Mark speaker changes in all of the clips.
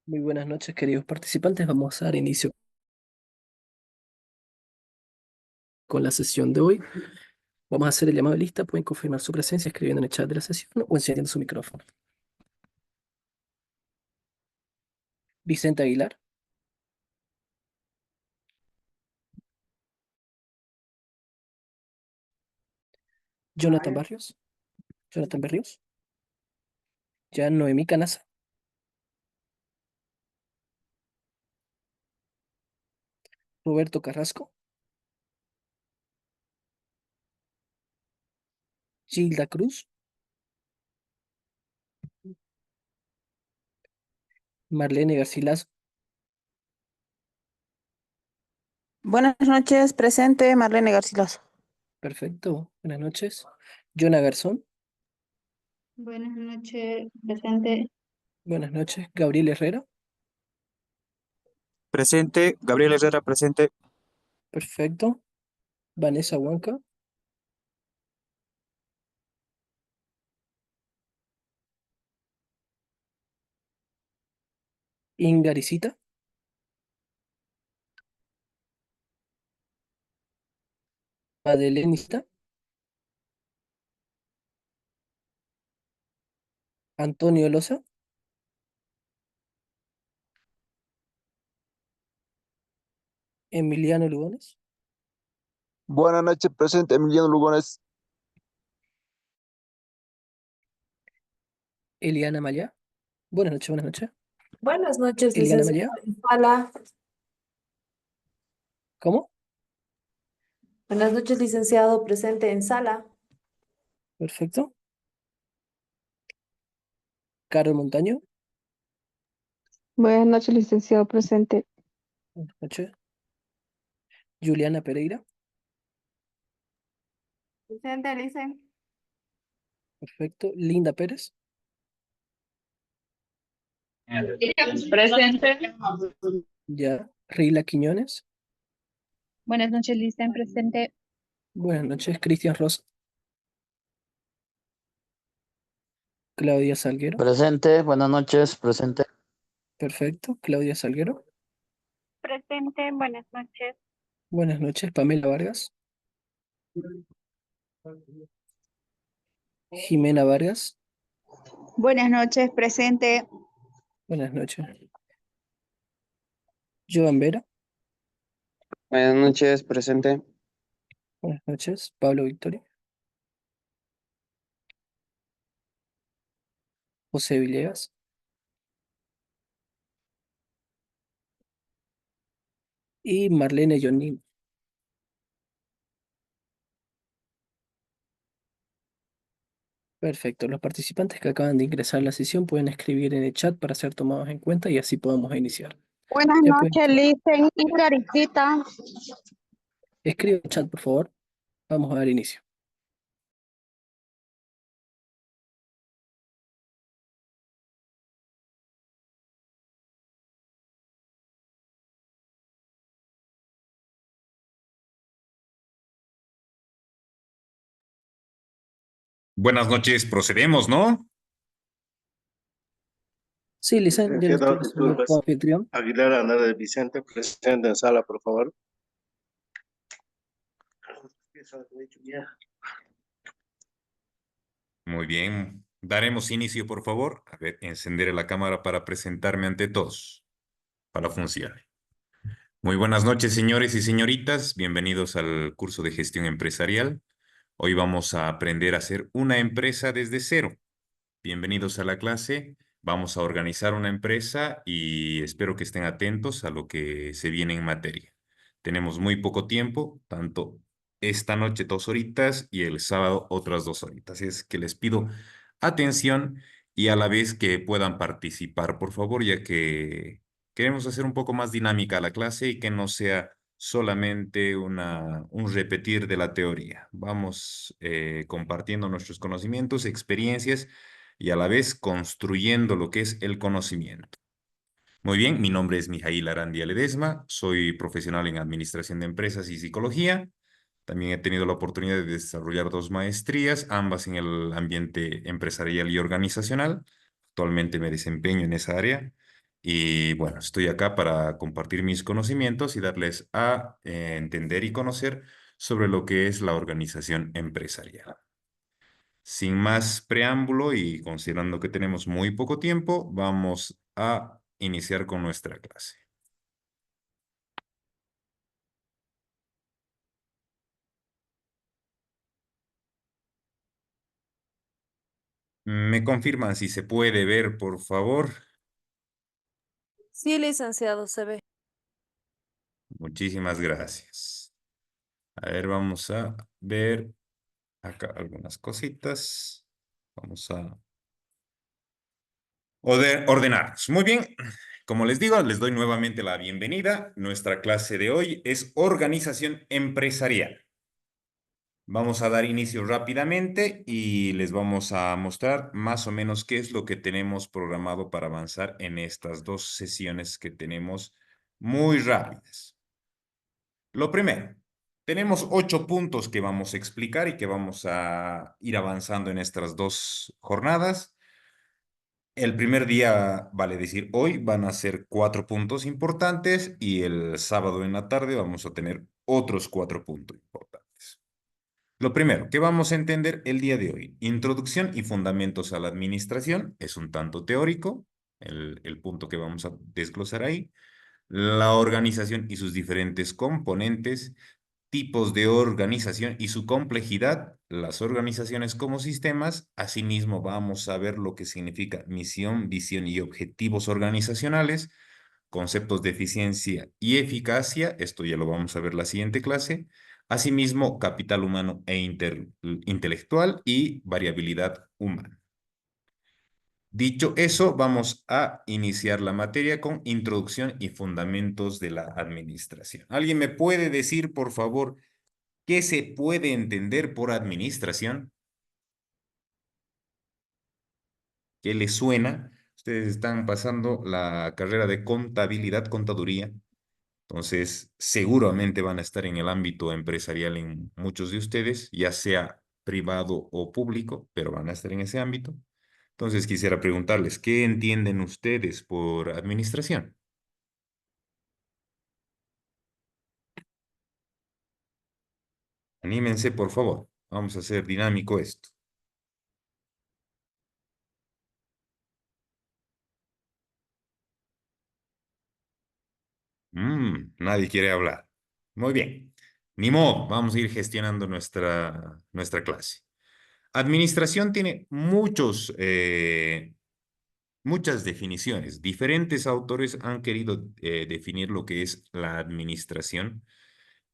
Speaker 1: Muy buenas noches, queridos participantes. Vamos a dar inicio con la sesión de hoy. Vamos a hacer el llamado de lista. Pueden confirmar su presencia escribiendo en el chat de la sesión o encendiendo su micrófono. Vicente Aguilar, Jonathan Barrios, Jonathan Berrios, ya Noemí Canasa, Roberto Carrasco, Gilda Cruz, Marlene Garcilaso.
Speaker 2: Buenas noches, presente Marlene Garcilaso.
Speaker 1: Perfecto. Buenas noches. Jonah Garzón.
Speaker 3: Buenas noches, presente.
Speaker 1: Buenas noches. Gabriel Herrera.
Speaker 4: Presente, Gabriel Herrera, presente.
Speaker 1: Perfecto. Vanessa Huanca. Ingaricita. Adelenista. Antonio Loza. Emiliano Lugones.
Speaker 5: Buenas noches, presente Emiliano Lugones.
Speaker 1: Eliana Maya. Buenas noches, buenas noches.
Speaker 6: Buenas noches,
Speaker 1: Eliana
Speaker 6: licenciado
Speaker 1: Maya.
Speaker 6: en sala.
Speaker 1: ¿Cómo?
Speaker 6: Buenas noches, licenciado, presente en sala.
Speaker 1: Perfecto. Carol Montaño.
Speaker 2: Buenas noches, licenciado presente.
Speaker 1: Buenas noches. Juliana Pereira.
Speaker 3: Presente, Licen.
Speaker 1: Perfecto. Linda Pérez.
Speaker 3: Presente.
Speaker 1: Ya. Rila Quiñones.
Speaker 3: Buenas noches, Licen, presente.
Speaker 1: Buenas noches. Cristian Rosa. Claudia Salguero.
Speaker 7: Presente, buenas noches, presente.
Speaker 1: Perfecto. Claudia Salguero.
Speaker 3: Presente, buenas noches.
Speaker 1: Buenas noches. Pamela Vargas. Jimena Vargas.
Speaker 3: Buenas noches, presente.
Speaker 1: Buenas noches. Joan Vera.
Speaker 4: Buenas noches, presente.
Speaker 1: Buenas noches. Pablo Victoria. José Villegas. Y Marlene Jonin. Perfecto. Los participantes que acaban de ingresar a la sesión pueden escribir en el chat para ser tomados en cuenta y así podamos iniciar.
Speaker 2: Buenas
Speaker 1: Ya pues,
Speaker 2: noches, Licen y Garicita.
Speaker 1: escribe en el chat, por favor. Vamos a dar inicio.
Speaker 8: Buenas noches, procedemos, ¿no?
Speaker 1: Sí, Licen, ya lo estoy
Speaker 9: Licenciado
Speaker 1: recibiendo
Speaker 9: Jesús
Speaker 1: como anfitrión.
Speaker 9: Aguilar Andrade Vicente, presente en sala, por favor.
Speaker 8: Muy bien. Daremos inicio, por favor. A ver, encenderé la cámara para presentarme ante todos. Para funcionar. Muy buenas noches, señores y señoritas. Bienvenidos al curso de gestión empresarial. Hoy vamos a aprender a hacer una empresa desde cero. Bienvenidos a la clase. Vamos a organizar una empresa y espero que estén atentos a lo que se viene en materia. Tenemos muy poco tiempo, tanto esta noche 2 horitas y el sábado otras 2 horitas. Es que les pido atención y a la vez que puedan participar, por favor, ya que queremos hacer un poco más dinámica la clase y que no sea solamente un repetir de la teoría. Vamos compartiendo nuestros conocimientos, experiencias y a la vez construyendo lo que es el conocimiento. Muy bien, mi nombre es Mijail Arandia Ledesma, soy profesional en Administración de Empresas y Psicología. También he tenido la oportunidad de desarrollar 2 maestrías, ambas en el ambiente empresarial y organizacional. Actualmente me desempeño en esa área. Y bueno, estoy acá para compartir mis conocimientos y darles a entender y conocer sobre lo que es la organización empresarial. Sin más preámbulo y considerando que tenemos muy poco tiempo, vamos a iniciar con nuestra clase. ¿Me confirman si se puede ver, por favor?
Speaker 6: Sí, licenciado, se ve.
Speaker 8: Muchísimas gracias. A ver, vamos a ver acá algunas cositas. Vamos a ordenarnos. Muy bien. Como les digo, les doy nuevamente la bienvenida. Nuestra clase de hoy es organización empresarial. Vamos a dar inicio rápidamente y les vamos a mostrar más o menos qué es lo que tenemos programado para avanzar en estas dos sesiones que tenemos muy rápidas. Lo primero, tenemos 8 puntos que vamos a explicar y que vamos a ir avanzando en estas dos jornadas. El primer día, vale decir, hoy van a ser 4 puntos importantes y el sábado en la tarde vamos a tener otros 4 puntos importantes. Lo primero, ¿qué vamos a entender el día de hoy? Introducción y fundamentos a la administración. Es un tanto teórico, el punto que vamos a desglosar ahí. La organización y sus diferentes componentes, tipos de organización y su complejidad, las organizaciones como sistemas. Asimismo, vamos a ver lo que significa misión, visión y objetivos organizacionales, conceptos de eficiencia y eficacia, esto ya lo vamos a ver la siguiente clase. Asimismo, capital humano e intelectual y variabilidad humana. Dicho eso, vamos a iniciar la materia con introducción y fundamentos de la administración. ¿Alguien me puede decir, por favor, qué se puede entender por administración? ¿Qué les suena? Ustedes están pasando la carrera de contabilidad, contaduría. Entonces, seguramente van a estar en el ámbito empresarial en muchos de ustedes, ya sea privado o público, pero van a estar en ese ámbito. Entonces, quisiera preguntarles, ¿qué entienden ustedes por administración? Anímense, por favor. Vamos a hacer dinámico esto. Nadie quiere hablar. Muy bien. Ni modo, vamos a ir gestionando nuestra clase. Administración tiene muchas definiciones. Diferentes autores han querido definir lo que es la administración.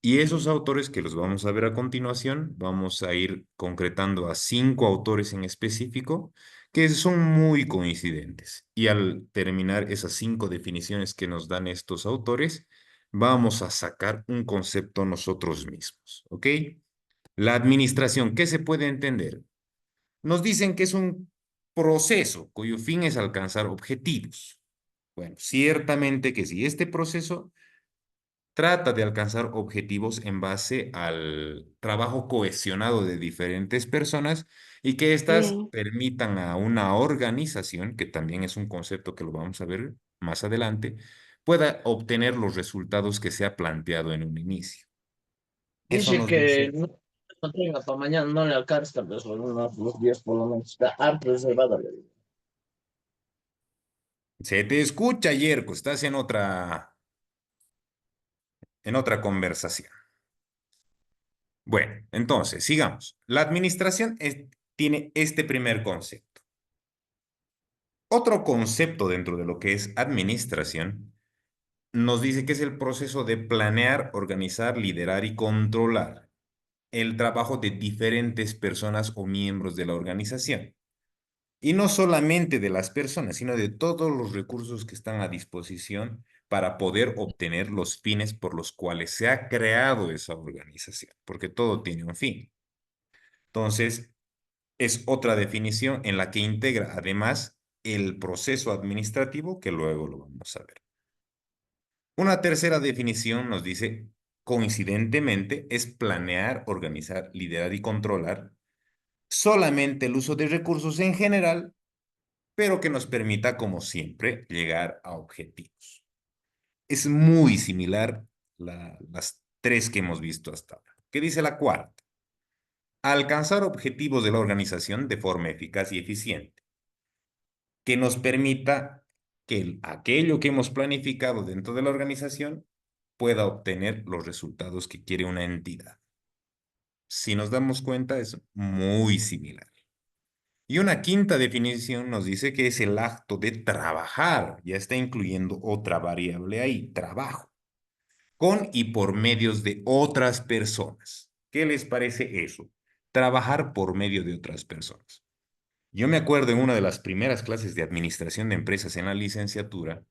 Speaker 8: Y esos autores que los vamos a ver a continuación, vamos a ir concretando a 5 autores en específico que son muy coincidentes. Y al terminar esas 5 definiciones que nos dan estos autores, vamos a sacar un concepto nosotros mismos, ¿ok? La administración, ¿qué se puede entender? Nos dicen que es un proceso cuyo fin es alcanzar objetivos. Bueno, ciertamente que sí, este proceso trata de alcanzar objetivos en base al trabajo cohesionado de diferentes personas y que éstas
Speaker 2: Bien.
Speaker 8: permitan a una organización, que también es un concepto que lo vamos a ver más adelante, pueda obtener los resultados que se ha planteado en un inicio. Eso
Speaker 7: Dice
Speaker 8: nos
Speaker 7: que
Speaker 8: dice.
Speaker 7: no tenga para mañana, no le alcanza, pero son unos 10 por lo menos. Está harto reservado.
Speaker 8: Se te escucha, Yerko, estás en otra conversación. Bueno, entonces, sigamos. La administración tiene este primer concepto. Otro concepto dentro de lo que es administración nos dice que es el proceso de planear, organizar, liderar y controlar el trabajo de diferentes personas o miembros de la organización. Y no solamente de las personas, sino de todos los recursos que están a disposición para poder obtener los fines por los cuales se ha creado esa organización, porque todo tiene un fin. Entonces, es otra definición en la que integra además el proceso administrativo, que luego lo vamos a ver. Una tercera definición nos dice, coincidentemente, es planear, organizar, liderar y controlar solamente el uso de recursos en general pero que nos permita, como siempre, llegar a objetivos. Es muy similar las tres que hemos visto hasta ahora. ¿Qué dice la cuarta? Alcanzar objetivos de la organización de forma eficaz y eficiente, que nos permita que aquello que hemos planificado dentro de la organización pueda obtener los resultados que quiere una entidad. Si nos damos cuenta, es muy similar. Y una quinta definición nos dice que es el acto de trabajar. Ya está incluyendo otra variable ahí, trabajo, con y por medios de otras personas. ¿Qué les parece eso? Trabajar por medio de otras personas. Yo me acuerdo en una de las primeras clases de administración de empresas en la licenciatura,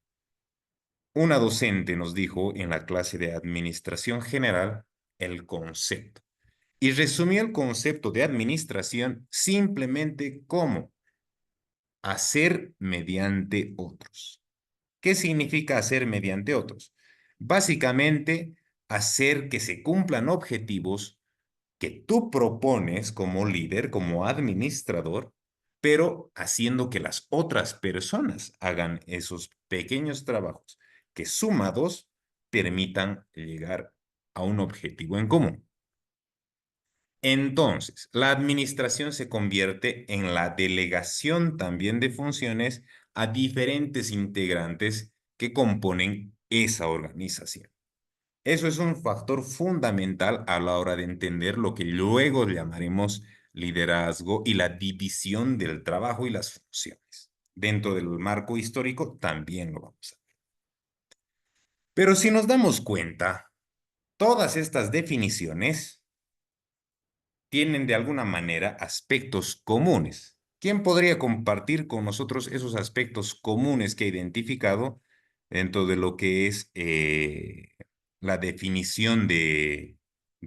Speaker 8: una docente nos dijo en la clase de administración general el concepto. Y resumió el concepto de administración simplemente como hacer mediante otros. ¿Qué significa hacer mediante otros? Básicamente, hacer que se cumplan objetivos que tú propones como líder, como administrador, pero haciendo que las otras personas hagan esos pequeños trabajos que sumados permitan llegar a un objetivo en común. Entonces, la administración se convierte en la delegación también de funciones a diferentes integrantes que componen esa organización. Eso es un factor fundamental a la hora de entender lo que luego llamaremos liderazgo y la división del trabajo y las funciones. Dentro del marco histórico también lo vamos a ver. Pero si nos damos cuenta, todas estas definiciones tienen de alguna manera aspectos comunes. ¿Quién podría compartir con nosotros esos aspectos comunes que ha identificado dentro de lo que es la definición de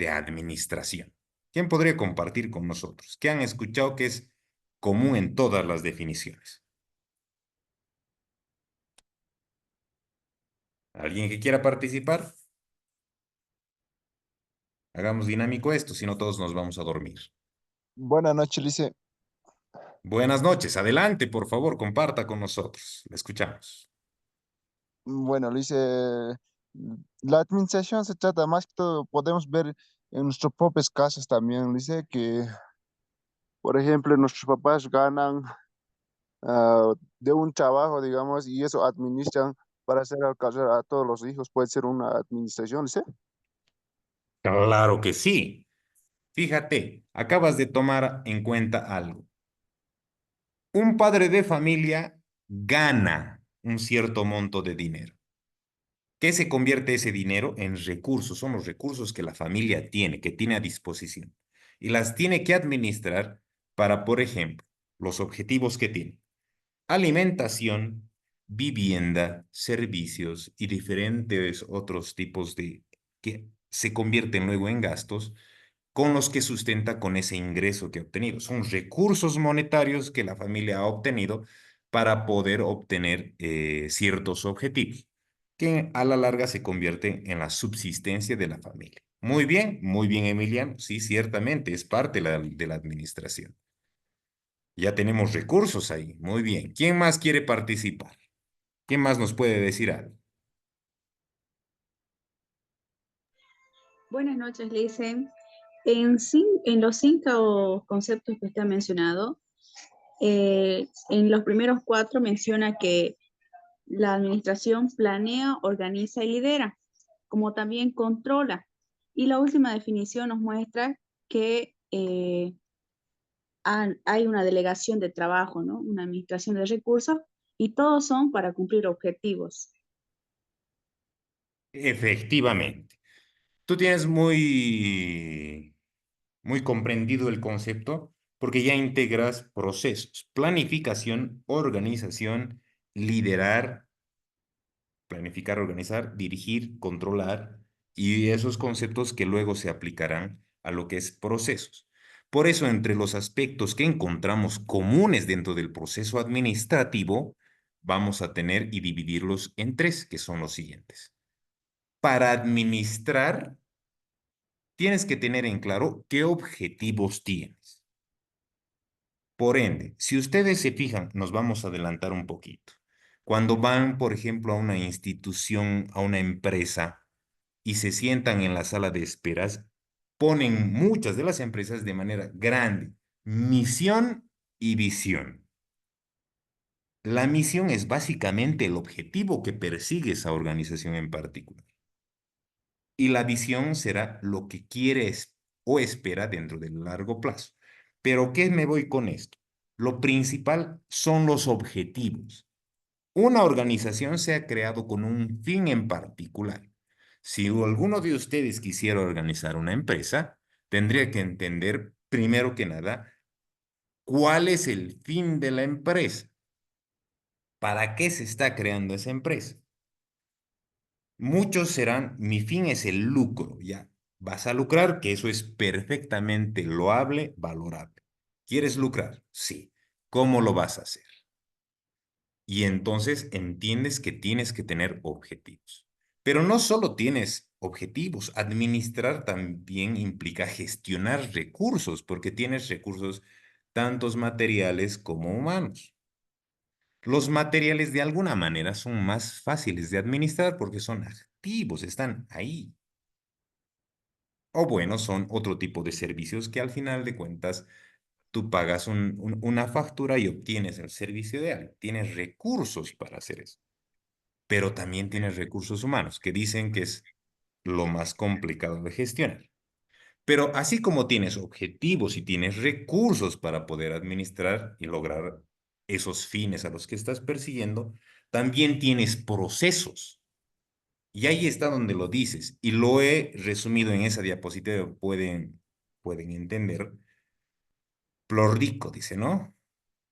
Speaker 8: administración? ¿Quién podría compartir con nosotros? ¿Qué han escuchado que es común en todas las definiciones? ¿Alguien que quiera participar? Hagamos dinámico esto, si no todos nos vamos a dormir.
Speaker 5: Buenas noches, Lice.
Speaker 8: Buenas noches, adelante, por favor, comparta con nosotros. Le escuchamos.
Speaker 5: Bueno, Lice, la administración se trata más que todo, podemos ver en nuestros propios casos también, Lice, que, por ejemplo, nuestros papás ganan de un trabajo, digamos, y eso administran para hacer alcanzar a todos los hijos. Puede ser una administración, ¿sí?
Speaker 8: Claro que sí. Fíjate, acabas de tomar en cuenta algo. Un padre de familia gana un cierto monto de dinero. ¿Qué se convierte ese dinero? En recursos. Son los recursos que la familia tiene, que tiene a disposición. Y las tiene que administrar para, por ejemplo, los objetivos que tiene. Alimentación, vivienda, servicios y diferentes otros tipos de que se convierten luego en gastos con los que sustenta con ese ingreso que ha obtenido. Son recursos monetarios que la familia ha obtenido para poder obtener ciertos objetivos, que a la larga se convierten en la subsistencia de la familia. Muy bien, Emiliano. Sí, ciertamente es parte de la administración. Ya tenemos recursos ahí. Muy bien. ¿Quién más quiere participar? ¿Quién más nos puede decir algo?
Speaker 3: Buenas noches, Lice. En los 5 conceptos que usted ha mencionado, en los primeros 4 menciona que la administración planea, organiza y lidera, como también controla. Y la última definición nos muestra que hay una delegación de trabajo, ¿no? Una administración de recursos, y todos son para cumplir objetivos.
Speaker 8: Efectivamente. Tú tienes muy comprendido el concepto porque ya integras procesos, planificación, organización, liderar, planificar, organizar, dirigir, controlar y esos conceptos que luego se aplicarán a lo que es procesos. Por eso, entre los aspectos que encontramos comunes dentro del proceso administrativo, vamos a tener y dividirlos en 3, que son los siguientes. Para administrar, tienes que tener en claro qué objetivos tienes. Por ende, si ustedes se fijan, nos vamos a adelantar un poquito. Cuando van, por ejemplo, a una institución, a una empresa, y se sientan en la sala de esperas, ponen muchas de las empresas de manera grande, misión y visión. La misión es básicamente el objetivo que persigue esa organización en particular. Y la visión será lo que quieres o espera dentro del largo plazo. Pero ¿qué me voy con esto? Lo principal son los objetivos. Una organización se ha creado con un fin en particular. Si alguno de ustedes quisiera organizar una empresa, tendría que entender, primero que nada, cuál es el fin de la empresa. ¿Para qué se está creando esa empresa? Muchos serán, mi fin es el lucro, ya. Vas a lucrar, que eso es perfectamente loable, valorable. ¿Quieres lucrar? Sí. ¿Cómo lo vas a hacer? Y entonces entiendes que tienes que tener objetivos. Pero no solo tienes objetivos, administrar también implica gestionar recursos, porque tienes recursos tantos materiales como humanos. Los materiales de alguna manera son más fáciles de administrar porque son activos, están ahí. O bueno, son otro tipo de servicios que al final de cuentas tú pagas una factura y obtienes el servicio de alguien. Tienes recursos para hacer eso. Pero también tienes recursos humanos que dicen que es lo más complicado de gestionar. Pero así como tienes objetivos y tienes recursos para poder administrar y lograr esos fines a los que estás persiguiendo, también tienes procesos. Y ahí está donde lo dices. Y lo he resumido en esa diapositiva, pueden entender. Plordico dice, ¿no?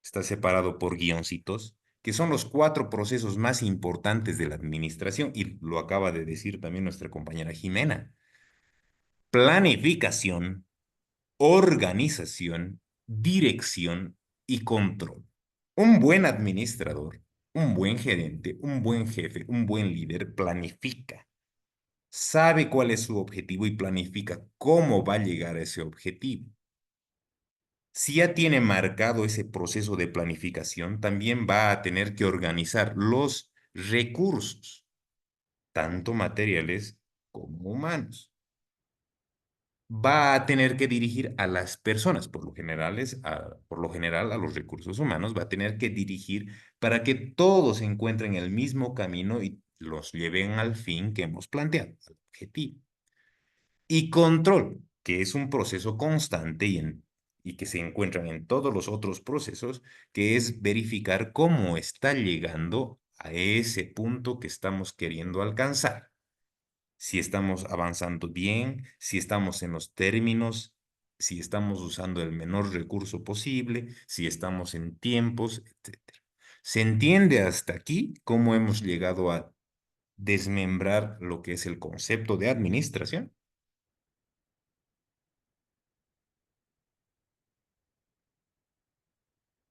Speaker 8: Está separado por guioncitos, que son los 4 procesos más importantes de la administración, y lo acaba de decir también nuestra compañera Jimena. Planificación, organización, dirección y control. Un buen administrador, un buen gerente, un buen jefe, un buen líder planifica, sabe cuál es su objetivo y planifica cómo va a llegar a ese objetivo. Si ya tiene marcado ese proceso de planificación, también va a tener que organizar los recursos, tanto materiales como humanos. Va a tener que dirigir a las personas, por lo general a los recursos humanos, va a tener que dirigir para que todos encuentren el mismo camino y los lleven al fin que hemos planteado, al objetivo. Y control, que es un proceso constante y que se encuentran en todos los otros procesos, que es verificar cómo está llegando a ese punto que estamos queriendo alcanzar. Si estamos avanzando bien, si estamos en los términos, si estamos usando el menor recurso posible, si estamos en tiempos, etc. ¿Se entiende hasta aquí cómo hemos llegado a desmembrar lo que es el concepto de administración?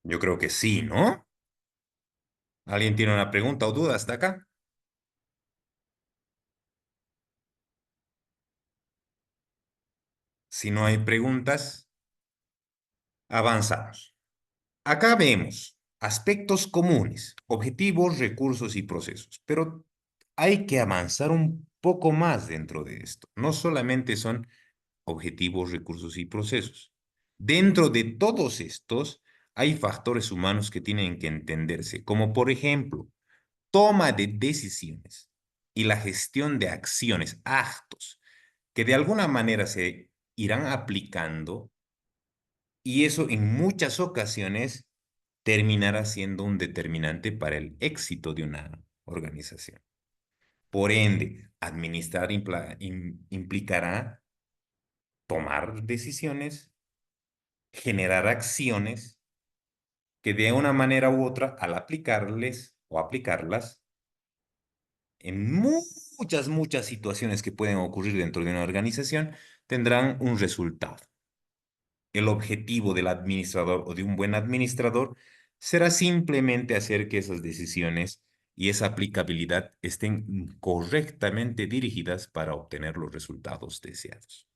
Speaker 8: Yo creo que sí, ¿no? ¿Alguien tiene una pregunta o duda hasta acá? Si no hay preguntas, avanzamos. Acá vemos aspectos comunes, objetivos, recursos y procesos, pero hay que avanzar un poco más dentro de esto. No solamente son objetivos, recursos y procesos. Dentro de todos estos hay factores humanos que tienen que entenderse, como por ejemplo, toma de decisiones y la gestión de acciones, actos, que de alguna manera se irán aplicando y eso en muchas ocasiones terminará siendo un determinante para el éxito de una organización. Por ende, administrar implicará tomar decisiones, generar acciones que de una manera u otra, al aplicarles o aplicarlas, en muchas situaciones que pueden ocurrir dentro de una organización, tendrán un resultado. El objetivo del administrador o de un buen administrador será simplemente hacer que esas decisiones y esa aplicabilidad estén correctamente dirigidas para obtener los resultados deseados.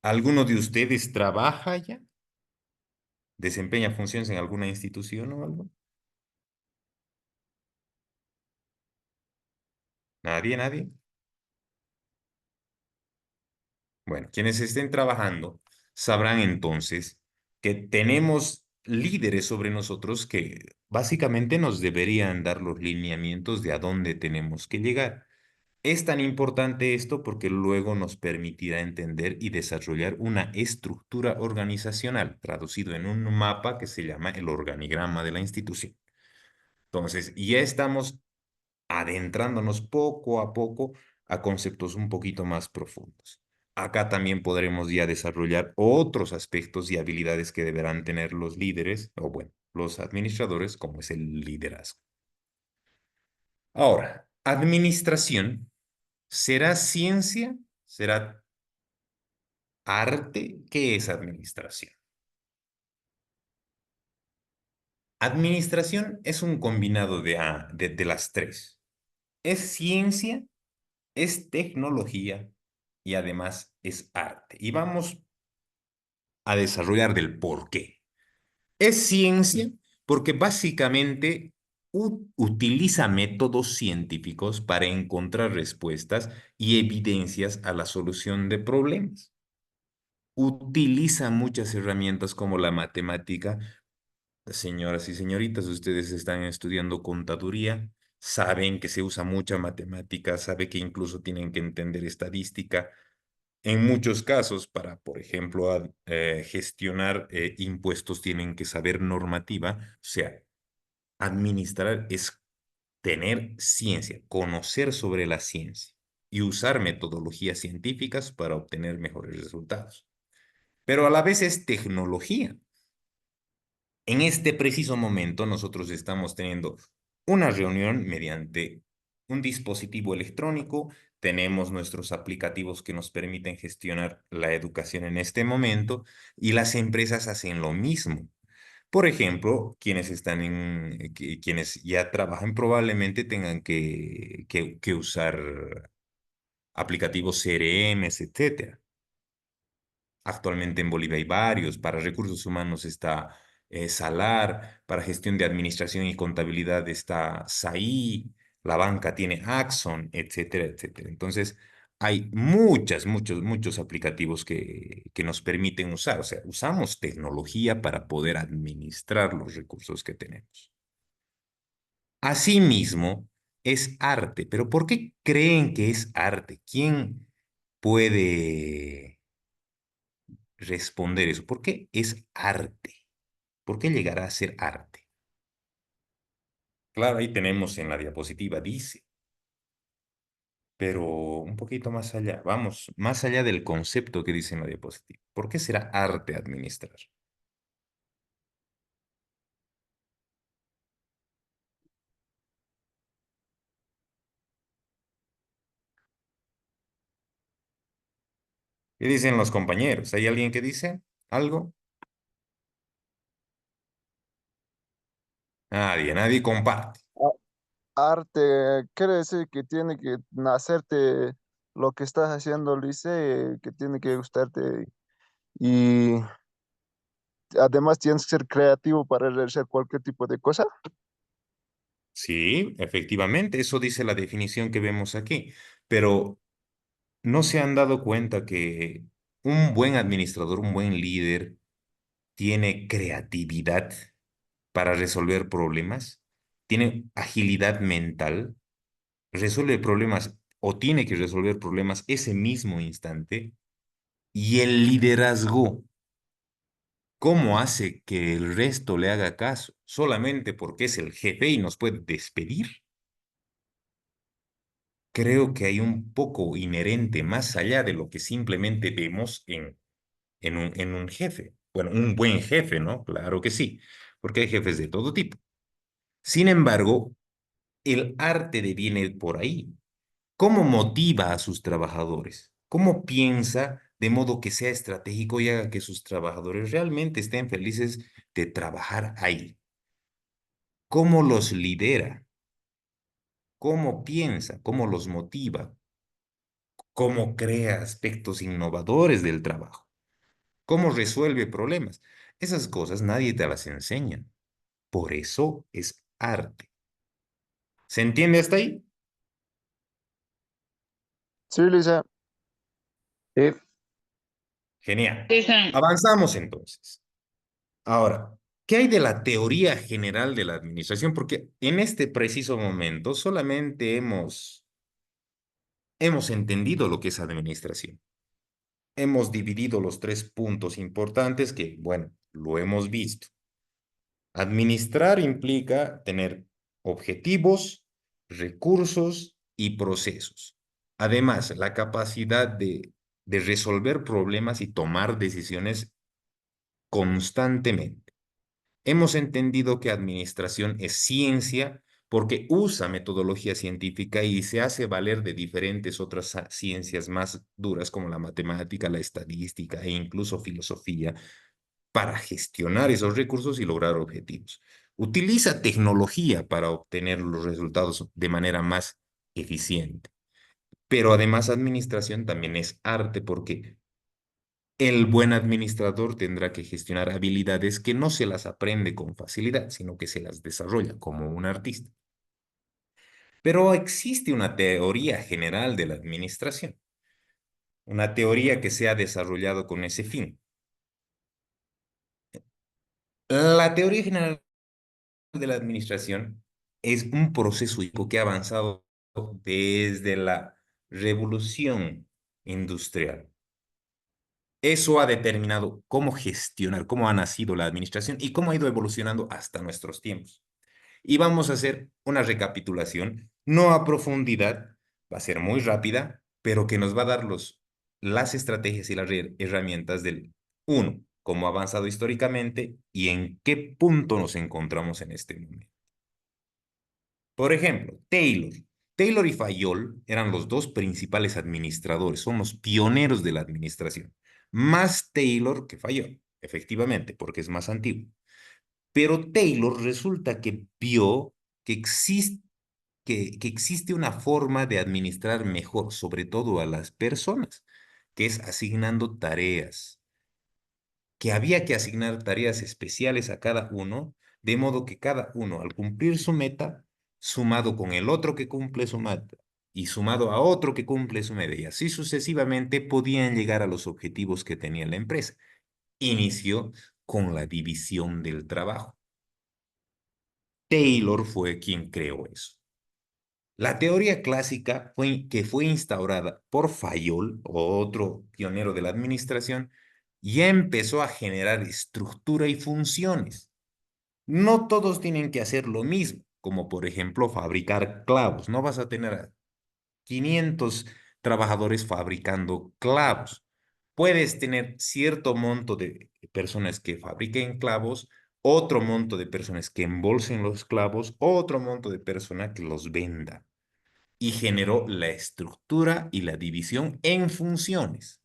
Speaker 8: ¿Alguno de ustedes trabaja ya? ¿Desempeña funciones en alguna institución o algo? ¿Nadie, nadie? Bueno, quienes estén trabajando sabrán entonces que tenemos líderes sobre nosotros que básicamente nos deberían dar los lineamientos de a dónde tenemos que llegar. Es tan importante esto porque luego nos permitirá entender y desarrollar una estructura organizacional, traducido en un mapa que se llama el organigrama de la institución. Entonces, ya estamos adentrándonos poco a poco a conceptos un poquito más profundos. Acá también podremos ya desarrollar otros aspectos y habilidades que deberán tener los líderes, o bueno, los administradores, como es el liderazgo. Ahora, administración, ¿será ciencia? ¿Será arte? ¿Qué es administración? Administración es un combinado de las tres. Es ciencia, es tecnología y además es arte. Y vamos a desarrollar del por qué. Es ciencia porque básicamente utiliza métodos científicos para encontrar respuestas y evidencias a la solución de problemas. Utiliza muchas herramientas como la matemática. Señoras y señoritas, ustedes están estudiando contaduría, saben que se usa mucha matemática, saben que incluso tienen que entender estadística. En muchos casos, para, por ejemplo, gestionar impuestos, tienen que saber normativa. O sea, administrar es tener ciencia, conocer sobre la ciencia y usar metodologías científicas para obtener mejores resultados. Pero a la vez es tecnología. En este preciso momento, nosotros estamos teniendo una reunión mediante un dispositivo electrónico. Tenemos nuestros aplicativos que nos permiten gestionar la educación en este momento y las empresas hacen lo mismo. Por ejemplo, quienes ya trabajan probablemente tengan que usar aplicativos CRMs, etcétera. Actualmente en Bolivia hay varios. Para recursos humanos está Salar. Para gestión de administración y contabilidad está SAI. La banca tiene Axon, etcétera, etcétera. Entonces, hay muchos aplicativos que nos permiten usar. O sea, usamos tecnología para poder administrar los recursos que tenemos. Asimismo, es arte. ¿Pero por qué creen que es arte? ¿Quién puede responder eso? ¿Por qué es arte? ¿Por qué llegará a ser arte? Claro, ahí tenemos en la diapositiva, dice, pero un poquito más allá, vamos, más allá del concepto que dice en la diapositiva. ¿Por qué será arte administrar? ¿Qué dicen los compañeros? ¿Hay alguien que dice algo? Nadie comparte.
Speaker 5: Arte quiere decir que tiene que nacerte lo que estás haciendo, Lice, que tiene que gustarte y además tienes que ser creativo para realizar cualquier tipo de cosa.
Speaker 8: Sí, efectivamente, eso dice la definición que vemos aquí, pero ¿no se han dado cuenta que un buen administrador, un buen líder, tiene creatividad para resolver problemas? ¿Tiene agilidad mental? ¿Resuelve problemas o tiene que resolver problemas ese mismo instante? Y el liderazgo, ¿cómo hace que el resto le haga caso? ¿Solamente porque es el jefe y nos puede despedir? Creo que hay un poco inherente más allá de lo que simplemente vemos en un jefe. Bueno, un buen jefe, ¿no? Claro que sí, porque hay jefes de todo tipo. Sin embargo, el arte viene por ahí. ¿Cómo motiva a sus trabajadores? ¿Cómo piensa de modo que sea estratégico y haga que sus trabajadores realmente estén felices de trabajar ahí? ¿Cómo los lidera? ¿Cómo piensa? ¿Cómo los motiva? ¿Cómo crea aspectos innovadores del trabajo? ¿Cómo resuelve problemas? Esas cosas nadie te las enseña. Por eso es arte. ¿Se entiende hasta ahí?
Speaker 5: Sí, Luisa.
Speaker 4: Sí.
Speaker 8: Genial. Avanzamos entonces. Ahora, ¿qué hay de la teoría general de la administración? Porque en este preciso momento solamente hemos entendido lo que es administración. Hemos dividido los 3 puntos importantes que, bueno, lo hemos visto. Administrar implica tener objetivos, recursos y procesos. Además, la capacidad de resolver problemas y tomar decisiones constantemente. Hemos entendido que administración es ciencia porque usa metodología científica y se hace valer de diferentes otras ciencias más duras como la matemática, la estadística e incluso filosofía para gestionar esos recursos y lograr objetivos. Utiliza tecnología para obtener los resultados de manera más eficiente. Pero además administración también es arte porque el buen administrador tendrá que gestionar habilidades que no se las aprende con facilidad, sino que se las desarrolla como un artista. Pero existe una teoría general de la administración, una teoría que se ha desarrollado con ese fin. La teoría general de la administración es un proceso que ha avanzado desde la revolución industrial. Eso ha determinado cómo gestionar, cómo ha nacido la administración y cómo ha ido evolucionando hasta nuestros tiempos. Y vamos a hacer una recapitulación, no a profundidad, va a ser muy rápida, pero que nos va a dar las estrategias y las herramientas del uno, cómo ha avanzado históricamente y en qué punto nos encontramos en este momento. Por ejemplo, Taylor. Taylor y Fayol eran los dos principales administradores, son los pioneros de la administración. Más Taylor que Fayol, efectivamente, porque es más antiguo. Pero Taylor resulta que vio que existe una forma de administrar mejor, sobre todo a las personas, que es asignando tareas, que había que asignar tareas especiales a cada uno, de modo que cada uno, al cumplir su meta, sumado con el otro que cumple su meta, y sumado a otro que cumple su meta, y así sucesivamente, podían llegar a los objetivos que tenía la empresa. Inició con la división del trabajo. Taylor fue quien creó eso. La teoría clásica que fue instaurada por Fayol, otro pionero de la administración, ya empezó a generar estructura y funciones. No todos tienen que hacer lo mismo, como por ejemplo fabricar clavos. No vas a tener a 500 trabajadores fabricando clavos. Puedes tener cierto monto de personas que fabriquen clavos, otro monto de personas que embolsen los clavos, otro monto de personas que los venda. Y generó la estructura y la división en funciones,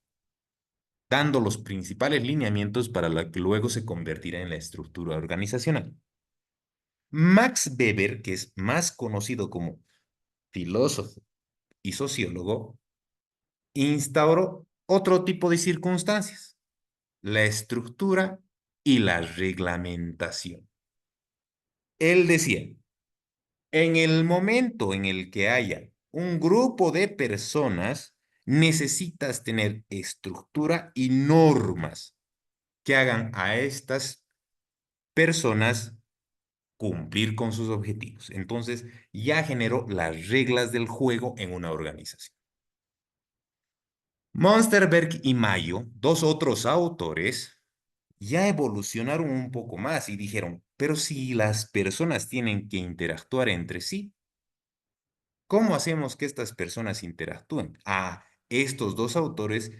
Speaker 8: dando los principales lineamientos para la que luego se convertirá en la estructura organizacional. Max Weber, que es más conocido como filósofo y sociólogo, instauró otro tipo de circunstancias, la estructura y la reglamentación. Él decía, en el momento en el que haya un grupo de personas, necesitas tener estructura y normas que hagan a estas personas cumplir con sus objetivos. Entonces, ya generó las reglas del juego en una organización. Monsterberg y Mayo, dos otros autores, ya evolucionaron un poco más y dijeron, pero si las personas tienen que interactuar entre sí, ¿cómo hacemos que estas personas interactúen? Estos dos autores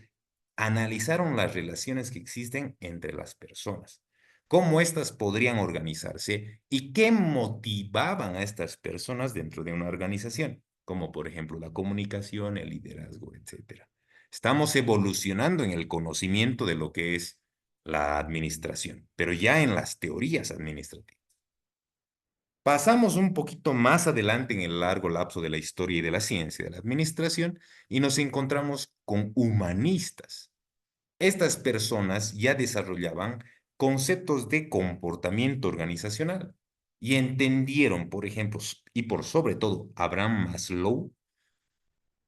Speaker 8: analizaron las relaciones que existen entre las personas, cómo éstas podrían organizarse y qué motivaban a estas personas dentro de una organización, como por ejemplo la comunicación, el liderazgo, etc. Estamos evolucionando en el conocimiento de lo que es la administración, pero ya en las teorías administrativas. Pasamos un poquito más adelante en el largo lapso de la historia y de la ciencia de la administración y nos encontramos con humanistas. Estas personas ya desarrollaban conceptos de comportamiento organizacional y entendieron, por ejemplo, y por sobre todo Abraham Maslow,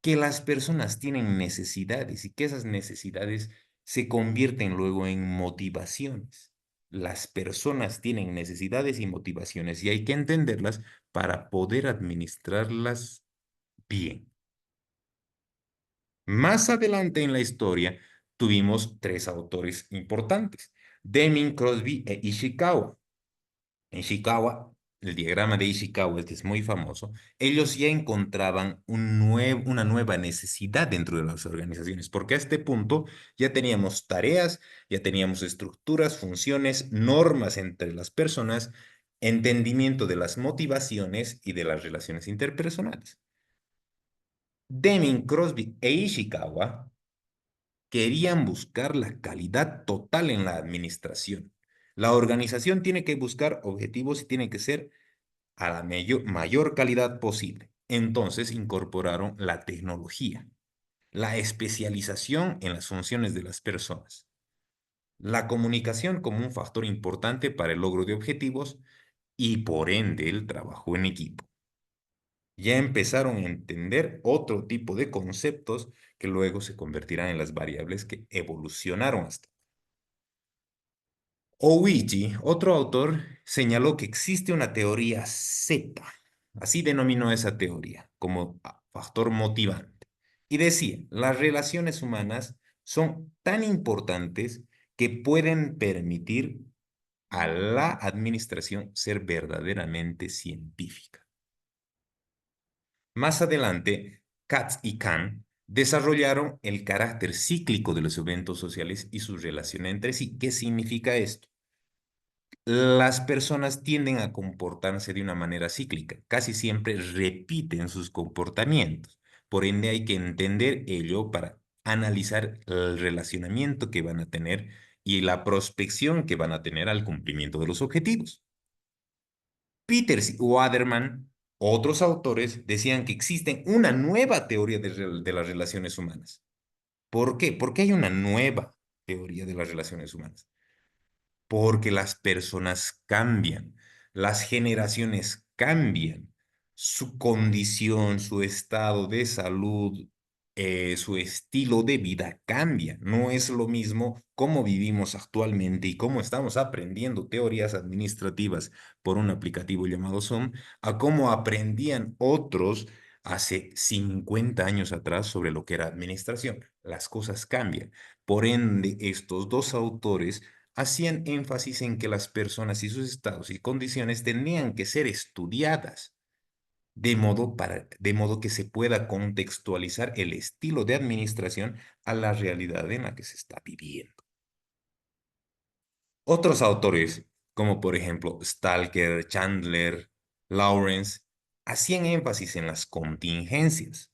Speaker 8: que las personas tienen necesidades y que esas necesidades se convierten luego en motivaciones. Las personas tienen necesidades y motivaciones y hay que entenderlas para poder administrarlas bien. Más adelante en la historia tuvimos tres autores importantes, Deming, Crosby e Ishikawa. En Ishikawa, el diagrama de Ishikawa, que es muy famoso, ellos ya encontraban una nueva necesidad dentro de las organizaciones, porque a este punto ya teníamos tareas, ya teníamos estructuras, funciones, normas entre las personas, entendimiento de las motivaciones y de las relaciones interpersonales. Deming, Crosby e Ishikawa querían buscar la calidad total en la administración. La organización tiene que buscar objetivos y tiene que ser a la mayor calidad posible. Entonces incorporaron la tecnología, la especialización en las funciones de las personas, la comunicación como un factor importante para el logro de objetivos y por ende el trabajo en equipo. Ya empezaron a entender otro tipo de conceptos que luego se convertirán en las variables que evolucionaron hasta. Ouichi, otro autor, señaló que existe una teoría Z, así denominó esa teoría, como factor motivante. Y decía, las relaciones humanas son tan importantes que pueden permitir a la administración ser verdaderamente científica. Más adelante, Katz y Kahn desarrollaron el carácter cíclico de los eventos sociales y su relación entre sí. ¿Qué significa esto? Las personas tienden a comportarse de una manera cíclica, casi siempre repiten sus comportamientos. Por ende, hay que entender ello para analizar el relacionamiento que van a tener y la prospección que van a tener al cumplimiento de los objetivos. Peters y Waterman, otros autores, decían que existe una nueva teoría de las relaciones humanas. ¿Por qué? Porque hay una nueva teoría de las relaciones humanas. Porque las personas cambian, las generaciones cambian, su condición, su estado de salud, su estilo de vida cambia. No es lo mismo cómo vivimos actualmente y cómo estamos aprendiendo teorías administrativas por un aplicativo llamado Zoom, a cómo aprendían otros hace 50 años atrás sobre lo que era administración. Las cosas cambian. Por ende, estos dos autores hacían énfasis en que las personas y sus estados y condiciones tenían que ser estudiadas de modo que se pueda contextualizar el estilo de administración a la realidad en la que se está viviendo. Otros autores, como por ejemplo Stalker, Chandler, Lawrence, hacían énfasis en las contingencias.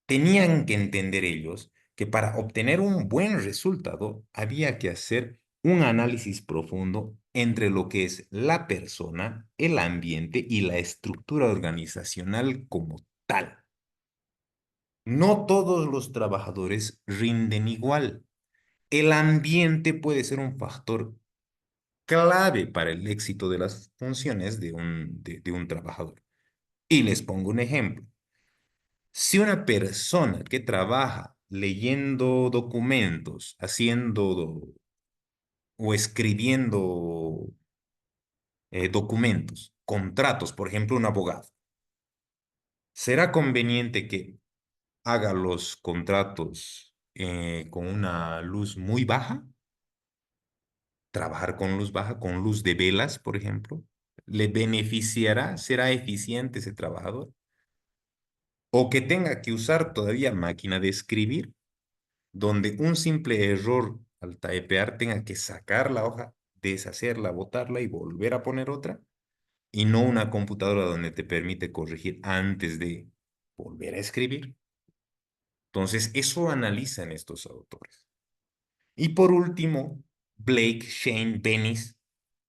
Speaker 8: Tenían que entender ellos que para obtener un buen resultado había que hacer un análisis profundo entre lo que es la persona, el ambiente y la estructura organizacional como tal. No todos los trabajadores rinden igual. El ambiente puede ser un factor clave para el éxito de las funciones de un trabajador. Y les pongo un ejemplo. Si una persona que trabaja leyendo documentos, haciendo o escribiendo documentos, contratos, por ejemplo, un abogado, ¿será conveniente que haga los contratos con una luz muy baja? Trabajar con luz baja, con luz de velas, por ejemplo, ¿le beneficiará? ¿Será eficiente ese trabajador? ¿O que tenga que usar todavía máquina de escribir, donde un simple error al typear tenga que sacar la hoja, deshacerla, botarla y volver a poner otra? Y no una computadora donde te permite corregir antes de volver a escribir. Entonces, eso analizan estos autores. Y por último, Blake, Shane, Bennis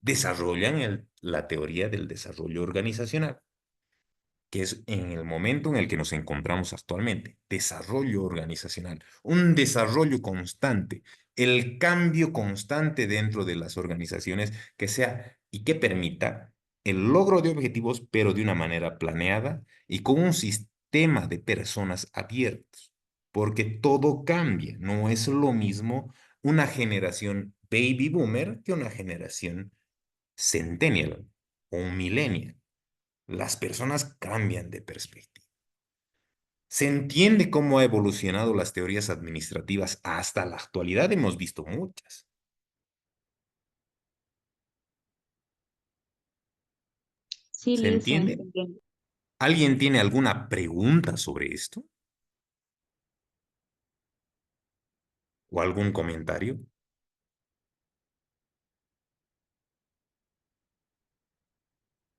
Speaker 8: desarrollan la teoría del desarrollo organizacional, que es en el momento en el que nos encontramos actualmente. Desarrollo organizacional, un desarrollo constante, el cambio constante dentro de las organizaciones que sea y que permita el logro de objetivos, pero de una manera planeada y con un sistema de personas abiertos, porque todo cambia, no es lo mismo una generación baby boomer que una generación centennial o un millennial. Las personas cambian de perspectiva. Se entiende cómo ha evolucionado las teorías administrativas hasta la actualidad. Hemos visto muchas.
Speaker 3: Sí,
Speaker 8: ¿Se
Speaker 3: Lisa,
Speaker 8: entiende?
Speaker 3: entiendo.
Speaker 8: ¿Alguien tiene alguna pregunta sobre esto? ¿O algún comentario?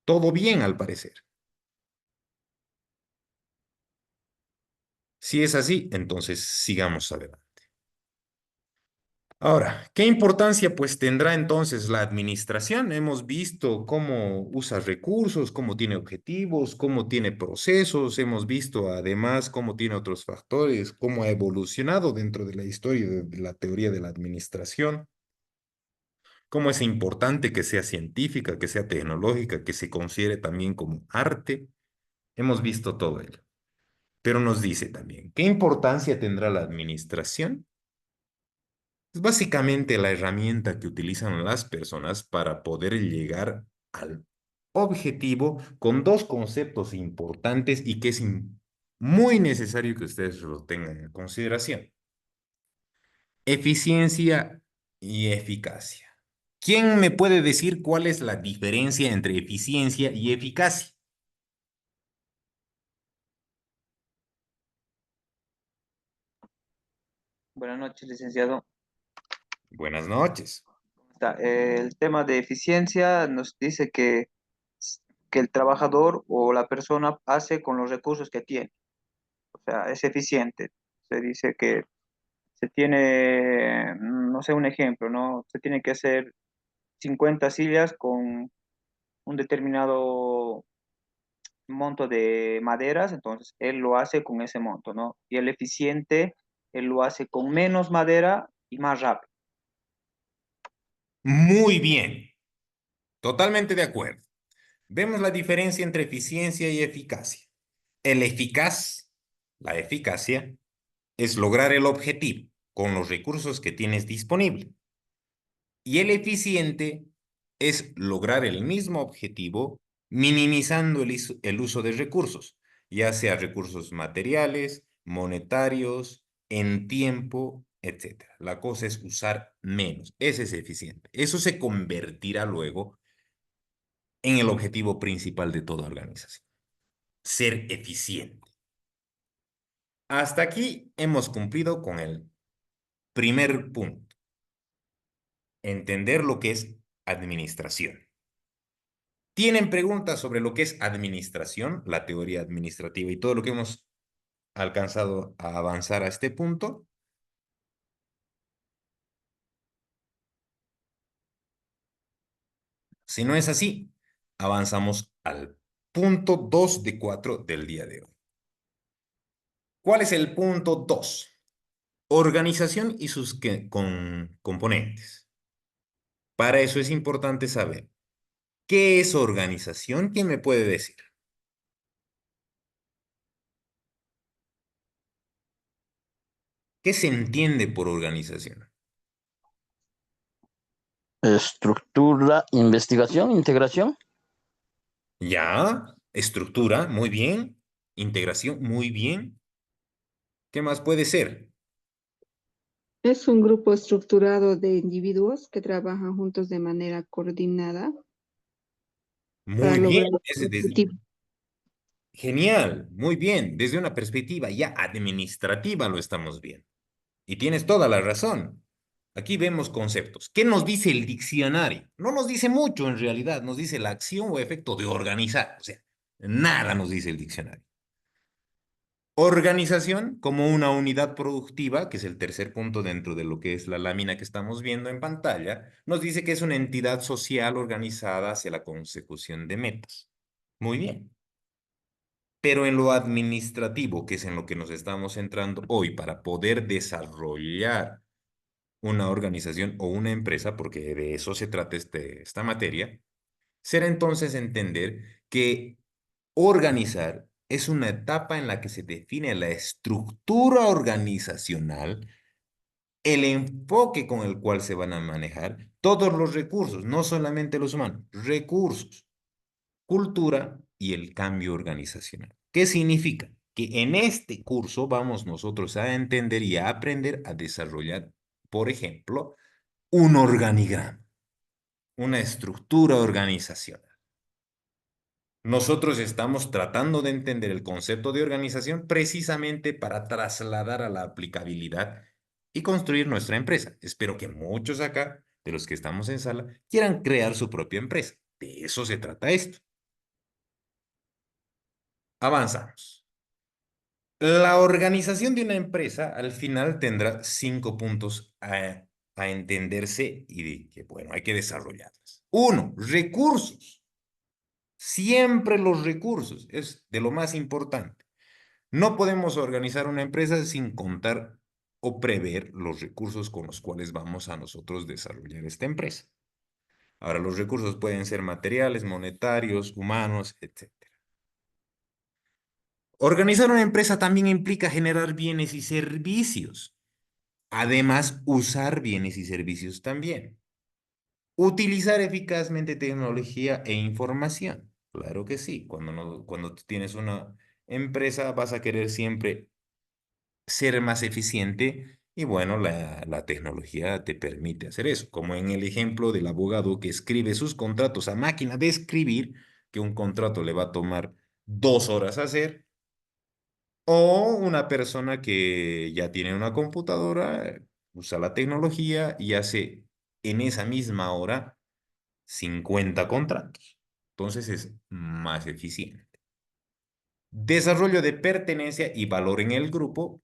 Speaker 8: Todo bien, al parecer. Si es así, entonces sigamos adelante. Ahora, ¿qué importancia pues tendrá entonces la administración? Hemos visto cómo usa recursos, cómo tiene objetivos, cómo tiene procesos, hemos visto además cómo tiene otros factores, cómo ha evolucionado dentro de la historia de la teoría de la administración, cómo es importante que sea científica, que sea tecnológica, que se considere también como arte. Hemos visto todo ello. Pero nos dice también, ¿qué importancia tendrá la administración? Es básicamente la herramienta que utilizan las personas para poder llegar al objetivo con dos conceptos importantes y que es muy necesario que ustedes lo tengan en consideración. Eficiencia y eficacia. ¿Quién me puede decir cuál es la diferencia entre eficiencia y eficacia?
Speaker 10: Buenas noches, licenciado.
Speaker 8: Buenas noches.
Speaker 10: El tema de eficiencia nos dice que el trabajador o la persona hace con los recursos que tiene. O sea, es eficiente. Se dice que se tiene, no sé, un ejemplo, ¿no? Se tiene que hacer 50 sillas con un determinado monto de maderas, entonces él lo hace con ese monto, ¿no? Y el eficiente, él lo hace con menos madera y más rápido.
Speaker 8: Muy bien. Totalmente de acuerdo. Vemos la diferencia entre eficiencia y eficacia. El eficaz, la eficacia, es lograr el objetivo con los recursos que tienes disponible. Y el eficiente es lograr el mismo objetivo minimizando el uso de recursos, ya sea recursos materiales, monetarios, en tiempo, etcétera. La cosa es usar menos. Ese es eficiente. Eso se convertirá luego en el objetivo principal de toda organización. Ser eficiente. Hasta aquí hemos cumplido con el primer punto. Entender lo que es administración. ¿Tienen preguntas sobre lo que es administración, la teoría administrativa y todo lo que hemos alcanzado a avanzar a este punto? Si no es así, avanzamos al punto 2 de 4 del día de hoy. ¿Cuál es el punto 2? Organización y sus componentes. Para eso es importante saber, ¿qué es organización? ¿Quién me puede decir? ¿Qué se entiende por organización?
Speaker 4: Estructura, investigación, integración.
Speaker 8: Ya, estructura, muy bien. Integración, muy bien. ¿Qué más puede ser?
Speaker 2: Es un grupo estructurado de individuos que trabajan juntos de manera coordinada para
Speaker 8: Muy bien.
Speaker 2: lograr el objetivo.
Speaker 8: Genial, muy bien. Desde una perspectiva ya administrativa lo estamos viendo. Y tienes toda la razón. Aquí vemos conceptos. ¿Qué nos dice el diccionario? No nos dice mucho en realidad, nos dice la acción o efecto de organizar. O sea, nada nos dice el diccionario. Organización como una unidad productiva, que es el tercer punto dentro de lo que es la lámina que estamos viendo en pantalla, nos dice que es una entidad social organizada hacia la consecución de metas. Muy bien. Pero en lo administrativo, que es en lo que nos estamos centrando hoy para poder desarrollar una organización o una empresa, porque de eso se trata esta materia, será entonces entender que organizar es una etapa en la que se define la estructura organizacional, el enfoque con el cual se van a manejar todos los recursos, no solamente los humanos, recursos, cultura y el cambio organizacional. ¿Qué significa? Que en este curso vamos nosotros a entender y a aprender a desarrollar, por ejemplo, un organigrama, una estructura organizacional. Nosotros estamos tratando de entender el concepto de organización precisamente para trasladar a la aplicabilidad y construir nuestra empresa. Espero que muchos acá, de los que estamos en sala, quieran crear su propia empresa. De eso se trata esto. Avanzamos. La organización de una empresa al final tendrá 5 puntos a entenderse y que, bueno, hay que desarrollarlas. 1, recursos. Siempre los recursos es de lo más importante. No podemos organizar una empresa sin contar o prever los recursos con los cuales vamos a nosotros desarrollar esta empresa. Ahora, los recursos pueden ser materiales, monetarios, humanos, etc. Organizar una empresa también implica generar bienes y servicios. Además, usar bienes y servicios también. Utilizar eficazmente tecnología e información. Claro que sí. Cuando tú tienes una empresa, vas a querer siempre ser más eficiente y bueno, la tecnología te permite hacer eso. Como en el ejemplo del abogado que escribe sus contratos a máquina de escribir, que un contrato le va a tomar 2 horas hacer, o una persona que ya tiene una computadora, usa la tecnología y hace en esa misma hora 50 contratos. Entonces es más eficiente. Desarrollo de pertenencia y valor en el grupo.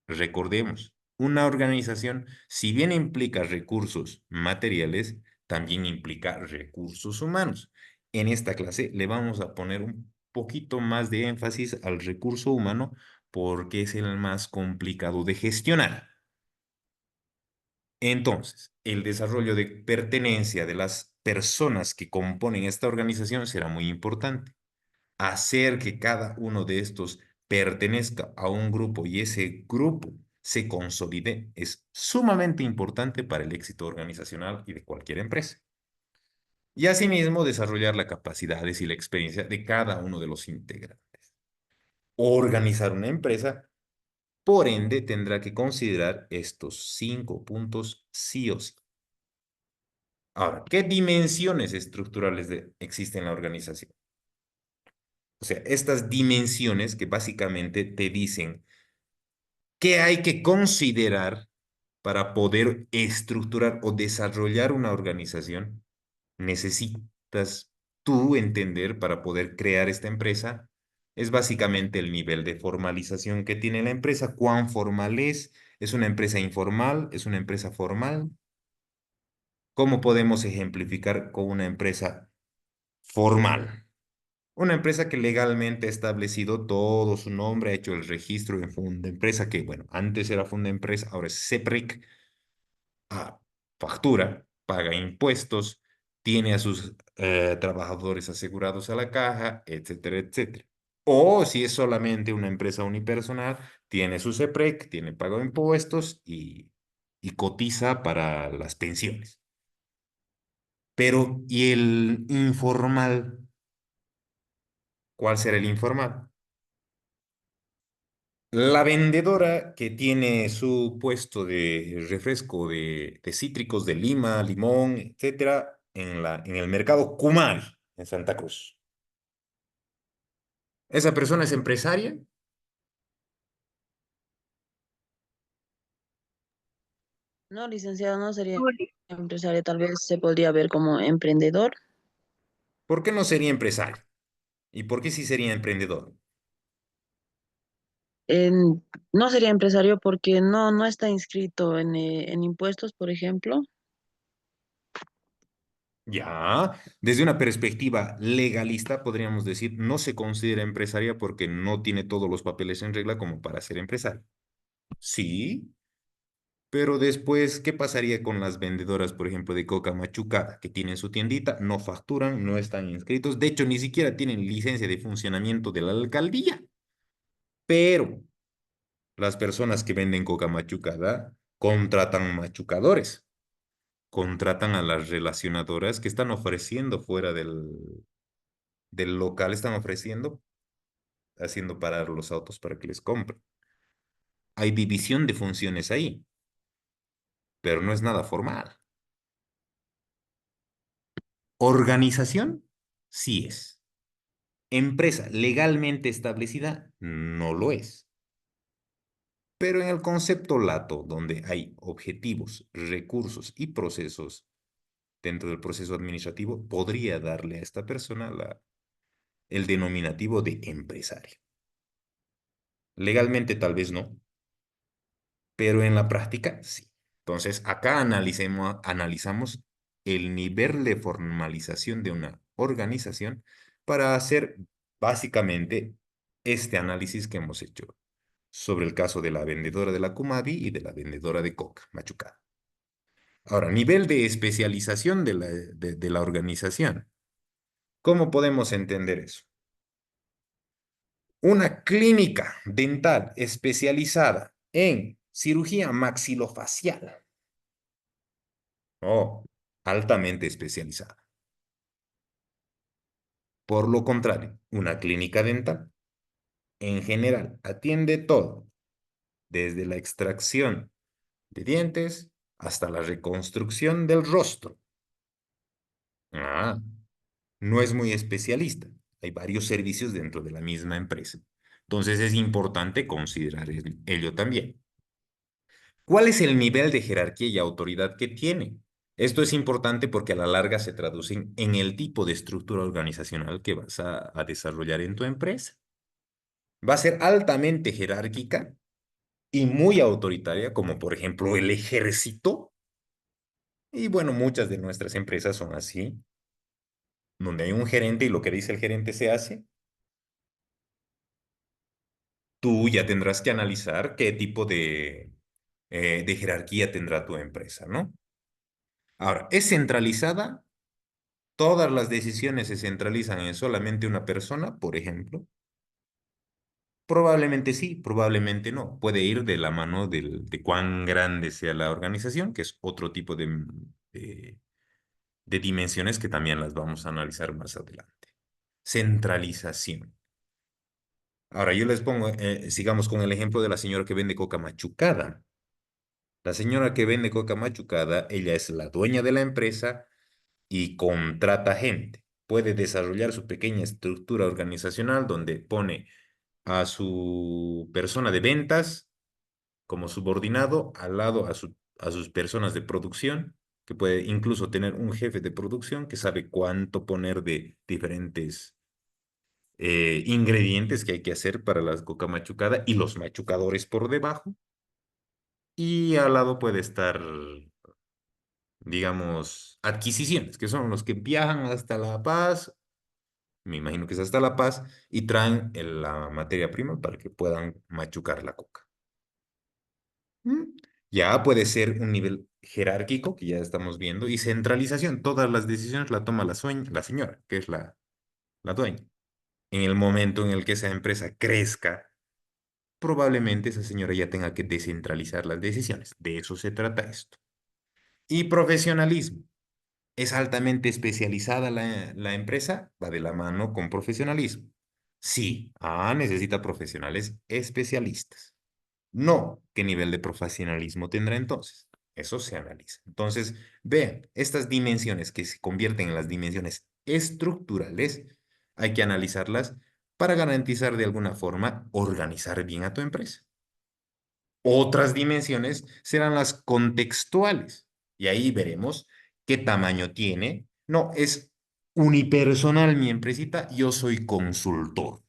Speaker 8: Recordemos, una organización, si bien implica recursos materiales, también implica recursos humanos. En esta clase le vamos a poner un poquito más de énfasis al recurso humano porque es el más complicado de gestionar. Entonces, el desarrollo de pertenencia de las personas que componen esta organización será muy importante. Hacer que cada uno de estos pertenezca a un grupo y ese grupo se consolide es sumamente importante para el éxito organizacional y de cualquier empresa. Y asimismo, desarrollar las capacidades y la experiencia de cada uno de los integrantes. Organizar una empresa, por ende, tendrá que considerar estos 5 puntos sí o sí. Ahora, ¿qué dimensiones estructurales existen en la organización? O sea, estas dimensiones que básicamente te dicen qué hay que considerar para poder estructurar o desarrollar una organización, necesitas tú entender para poder crear esta empresa. Es básicamente el nivel de formalización que tiene la empresa, cuán formal es una empresa informal, es una empresa formal. ¿Cómo podemos ejemplificar con una empresa formal? Una empresa que legalmente ha establecido todo su nombre, ha hecho el registro en Funda Empresa, que bueno, antes era Funda Empresa, ahora es CEPREC, factura, paga impuestos, tiene a sus trabajadores asegurados a la caja, etcétera, etcétera. O si es solamente una empresa unipersonal, tiene su CEPREC, tiene pago de impuestos y cotiza para las pensiones. Pero, ¿y el informal? ¿Cuál será el informal? La vendedora que tiene su puesto de refresco de cítricos de lima, limón, etcétera, en el mercado Kumari, en Santa Cruz. ¿Esa persona es empresaria?
Speaker 11: No, licenciado, no sería empresario, tal vez se podría ver como emprendedor.
Speaker 8: ¿Por qué no sería empresario? ¿Y por qué sí sería emprendedor?
Speaker 11: No sería empresario porque no está inscrito en impuestos, por ejemplo.
Speaker 8: Ya, desde una perspectiva legalista, podríamos decir, no se considera empresaria porque no tiene todos los papeles en regla como para ser empresario. Sí, Pero después, ¿qué pasaría con las vendedoras, por ejemplo, de coca machucada, que tienen su tiendita, no facturan, no están inscritos, de hecho, ni siquiera tienen licencia de funcionamiento de la alcaldía? Pero las personas que venden coca machucada contratan machucadores, contratan a las relacionadoras que están ofreciendo fuera del local, están ofreciendo, haciendo parar los autos para que les compren. Hay división de funciones ahí, pero no es nada formal. Organización, sí es. Empresa legalmente establecida, no lo es. Pero en el concepto lato, donde hay objetivos, recursos y procesos dentro del proceso administrativo, podría darle a esta persona el denominativo de empresario. Legalmente tal vez no, pero en la práctica sí. Entonces, acá analizamos el nivel de formalización de una organización para hacer básicamente este análisis que hemos hecho sobre el caso de la vendedora de la Kumabi y de la vendedora de coca machucada. Ahora, nivel de especialización de la organización. ¿Cómo podemos entender eso? Una clínica dental especializada en cirugía maxilofacial. Oh, altamente especializada. Por lo contrario, una clínica dental en general atiende todo, desde la extracción de dientes hasta la reconstrucción del rostro. Ah, no es muy especialista. Hay varios servicios dentro de la misma empresa. Entonces es importante considerar ello también. ¿Cuál es el nivel de jerarquía y autoridad que tiene? Esto es importante porque a la larga se traducen en el tipo de estructura organizacional que vas a desarrollar en tu empresa. Va a ser altamente jerárquica y muy autoritaria, como por ejemplo el ejército. Y bueno, muchas de nuestras empresas son así, donde hay un gerente y lo que dice el gerente se hace. Tú ya tendrás que analizar qué tipo de jerarquía tendrá tu empresa, ¿no? Ahora, ¿es centralizada? ¿Todas las decisiones se centralizan en solamente una persona, por ejemplo? Probablemente sí, probablemente no. Puede ir de la mano de cuán grande sea la organización, que es otro tipo de dimensiones que también las vamos a analizar más adelante. Centralización. Ahora yo les pongo, sigamos con el ejemplo de la señora que vende coca machucada. La señora que vende coca machucada, ella es la dueña de la empresa y contrata gente. Puede desarrollar su pequeña estructura organizacional donde pone a su persona de ventas como subordinado al lado a sus personas de producción, que puede incluso tener un jefe de producción que sabe cuánto poner de diferentes ingredientes que hay que hacer para la coca machucada y los machucadores por debajo. Y al lado puede estar, digamos, adquisiciones, que son los que viajan hasta La Paz, me imagino que es hasta La Paz, y traen la materia prima para que puedan machucar la coca. Ya puede ser un nivel jerárquico, que ya estamos viendo, y centralización. Todas las decisiones la toma la señora, que es la dueña. En el momento en el que esa empresa crezca, probablemente esa señora ya tenga que descentralizar las decisiones. De eso se trata esto. Y profesionalismo. ¿Es altamente especializada la empresa? Va de la mano con profesionalismo. Sí, necesita profesionales especialistas. No, ¿qué nivel de profesionalismo tendrá entonces? Eso se analiza. Entonces, vean, estas dimensiones que se convierten en las dimensiones estructurales, hay que analizarlas para garantizar de alguna forma organizar bien a tu empresa. Otras dimensiones serán las contextuales y ahí veremos qué tamaño tiene. No, es unipersonal mi empresita, yo soy consultor.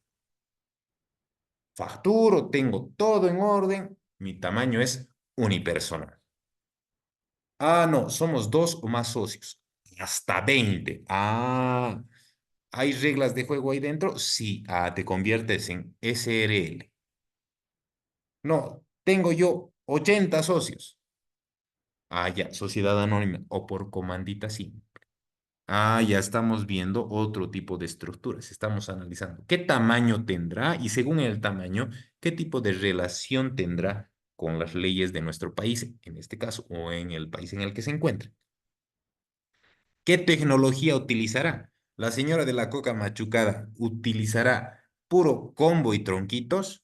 Speaker 8: Facturo, tengo todo en orden, mi tamaño es unipersonal. No, somos dos o más socios, hasta 20. ¿Hay reglas de juego ahí dentro? Sí, te conviertes en SRL. No, tengo yo 80 socios. Ah, ya, sociedad anónima o por comandita, sí. Ah, ya estamos viendo otro tipo de estructuras. Estamos analizando qué tamaño tendrá y según el tamaño, qué tipo de relación tendrá con las leyes de nuestro país, en este caso, o en el país en el que se encuentre. ¿Qué tecnología utilizará? La señora de la coca machucada utilizará puro combo y tronquitos.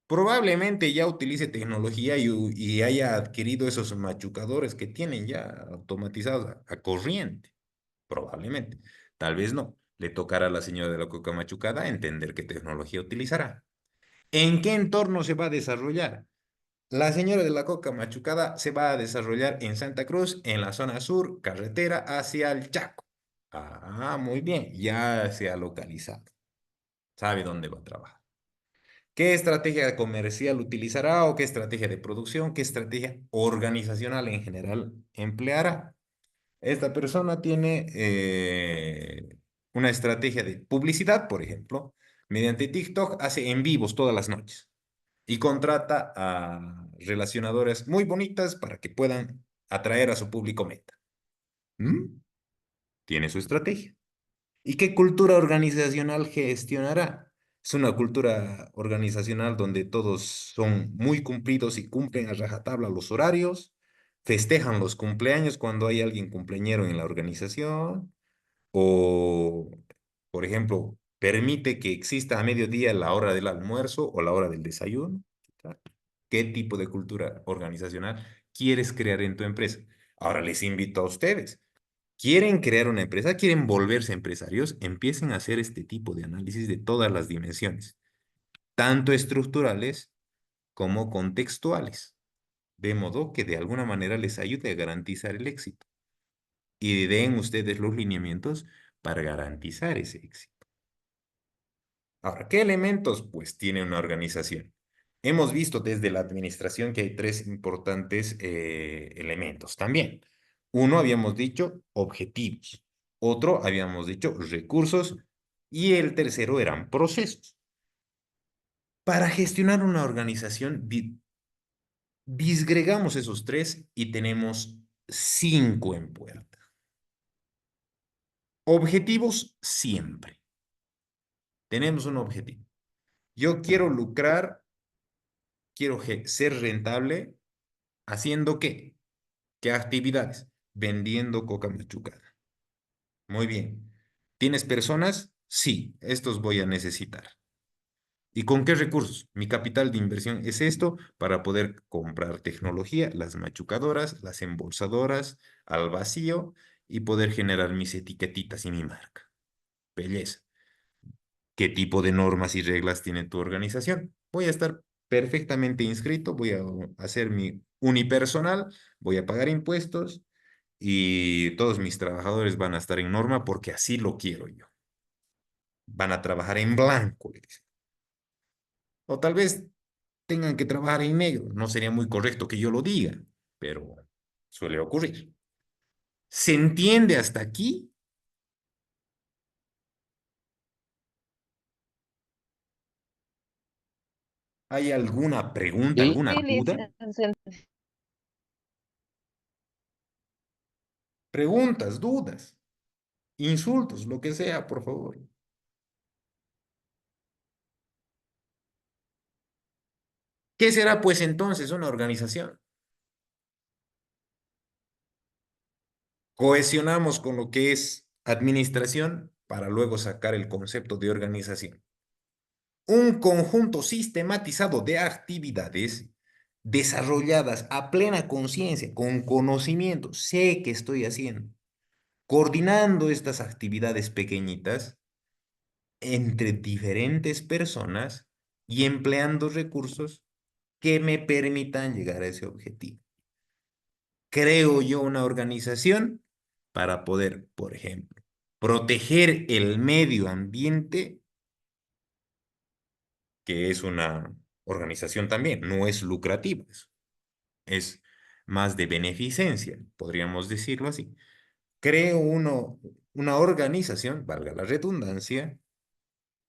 Speaker 8: Probablemente ya utilice tecnología y haya adquirido esos machucadores que tienen ya automatizados a corriente. Probablemente. Tal vez no. Le tocará a la señora de la coca machucada entender qué tecnología utilizará. ¿En qué entorno se va a desarrollar? La señora de la coca machucada se va a desarrollar en Santa Cruz, en la zona sur, carretera hacia el Chaco. Ah, muy bien, ya se ha localizado. Sabe dónde va a trabajar. ¿Qué estrategia comercial utilizará o qué estrategia de producción, qué estrategia organizacional en general empleará? Esta persona tiene una estrategia de publicidad, por ejemplo. Mediante TikTok hace en vivos todas las noches y contrata a relacionadoras muy bonitas para que puedan atraer a su público meta. ¿Mm? Tiene su estrategia. ¿Y qué cultura organizacional gestionará? Es una cultura organizacional donde todos son muy cumplidos y cumplen a rajatabla los horarios, festejan los cumpleaños cuando hay alguien cumpleañero en la organización, o, por ejemplo, permite que exista a mediodía la hora del almuerzo o la hora del desayuno. ¿Qué tipo de cultura organizacional quieres crear en tu empresa? Ahora les invito a ustedes. ¿Quieren crear una empresa? ¿Quieren volverse empresarios? Empiecen a hacer este tipo de análisis de todas las dimensiones, tanto estructurales como contextuales, de modo que de alguna manera les ayude a garantizar el éxito y den ustedes los lineamientos para garantizar ese éxito. Ahora, ¿qué elementos? Pues tiene una organización. Hemos visto desde la administración que hay tres importantes elementos también. Uno habíamos dicho objetivos, otro habíamos dicho recursos y el tercero eran procesos. Para gestionar una organización, disgregamos esos tres y tenemos 5 en puerta. Objetivos siempre. Tenemos un objetivo. Yo quiero lucrar, quiero ser rentable, ¿haciendo qué? ¿Qué actividades? Vendiendo coca machucada. Muy bien. ¿Tienes personas? Sí, estos voy a necesitar. ¿Y con qué recursos? Mi capital de inversión es esto para poder comprar tecnología, las machucadoras, las embolsadoras al vacío y poder generar mis etiquetitas y mi marca. Belleza. ¿Qué tipo de normas y reglas tiene tu organización? Voy a estar perfectamente inscrito, voy a hacer mi unipersonal, voy a pagar impuestos y todos mis trabajadores van a estar en norma porque así lo quiero yo. Van a trabajar en blanco, le dicen. O tal vez tengan que trabajar en negro. No sería muy correcto que yo lo diga, pero suele ocurrir. ¿Se entiende hasta aquí? ¿Hay alguna pregunta,
Speaker 4: Sí.
Speaker 8: alguna
Speaker 6: Sí,
Speaker 8: duda?
Speaker 6: licenciado.
Speaker 8: Preguntas, dudas, insultos, lo que sea, por favor. ¿Qué será pues entonces una organización? Cohesionamos con lo que es administración para luego sacar el concepto de organización. Un conjunto sistematizado de actividades desarrolladas a plena conciencia, con conocimiento, sé qué estoy haciendo, coordinando estas actividades pequeñitas entre diferentes personas y empleando recursos que me permitan llegar a ese objetivo. Creo yo una organización para poder, por ejemplo, proteger el medio ambiente, que es una organización también, no es lucrativa, es más de beneficencia, podríamos decirlo así. Creo una organización, valga la redundancia,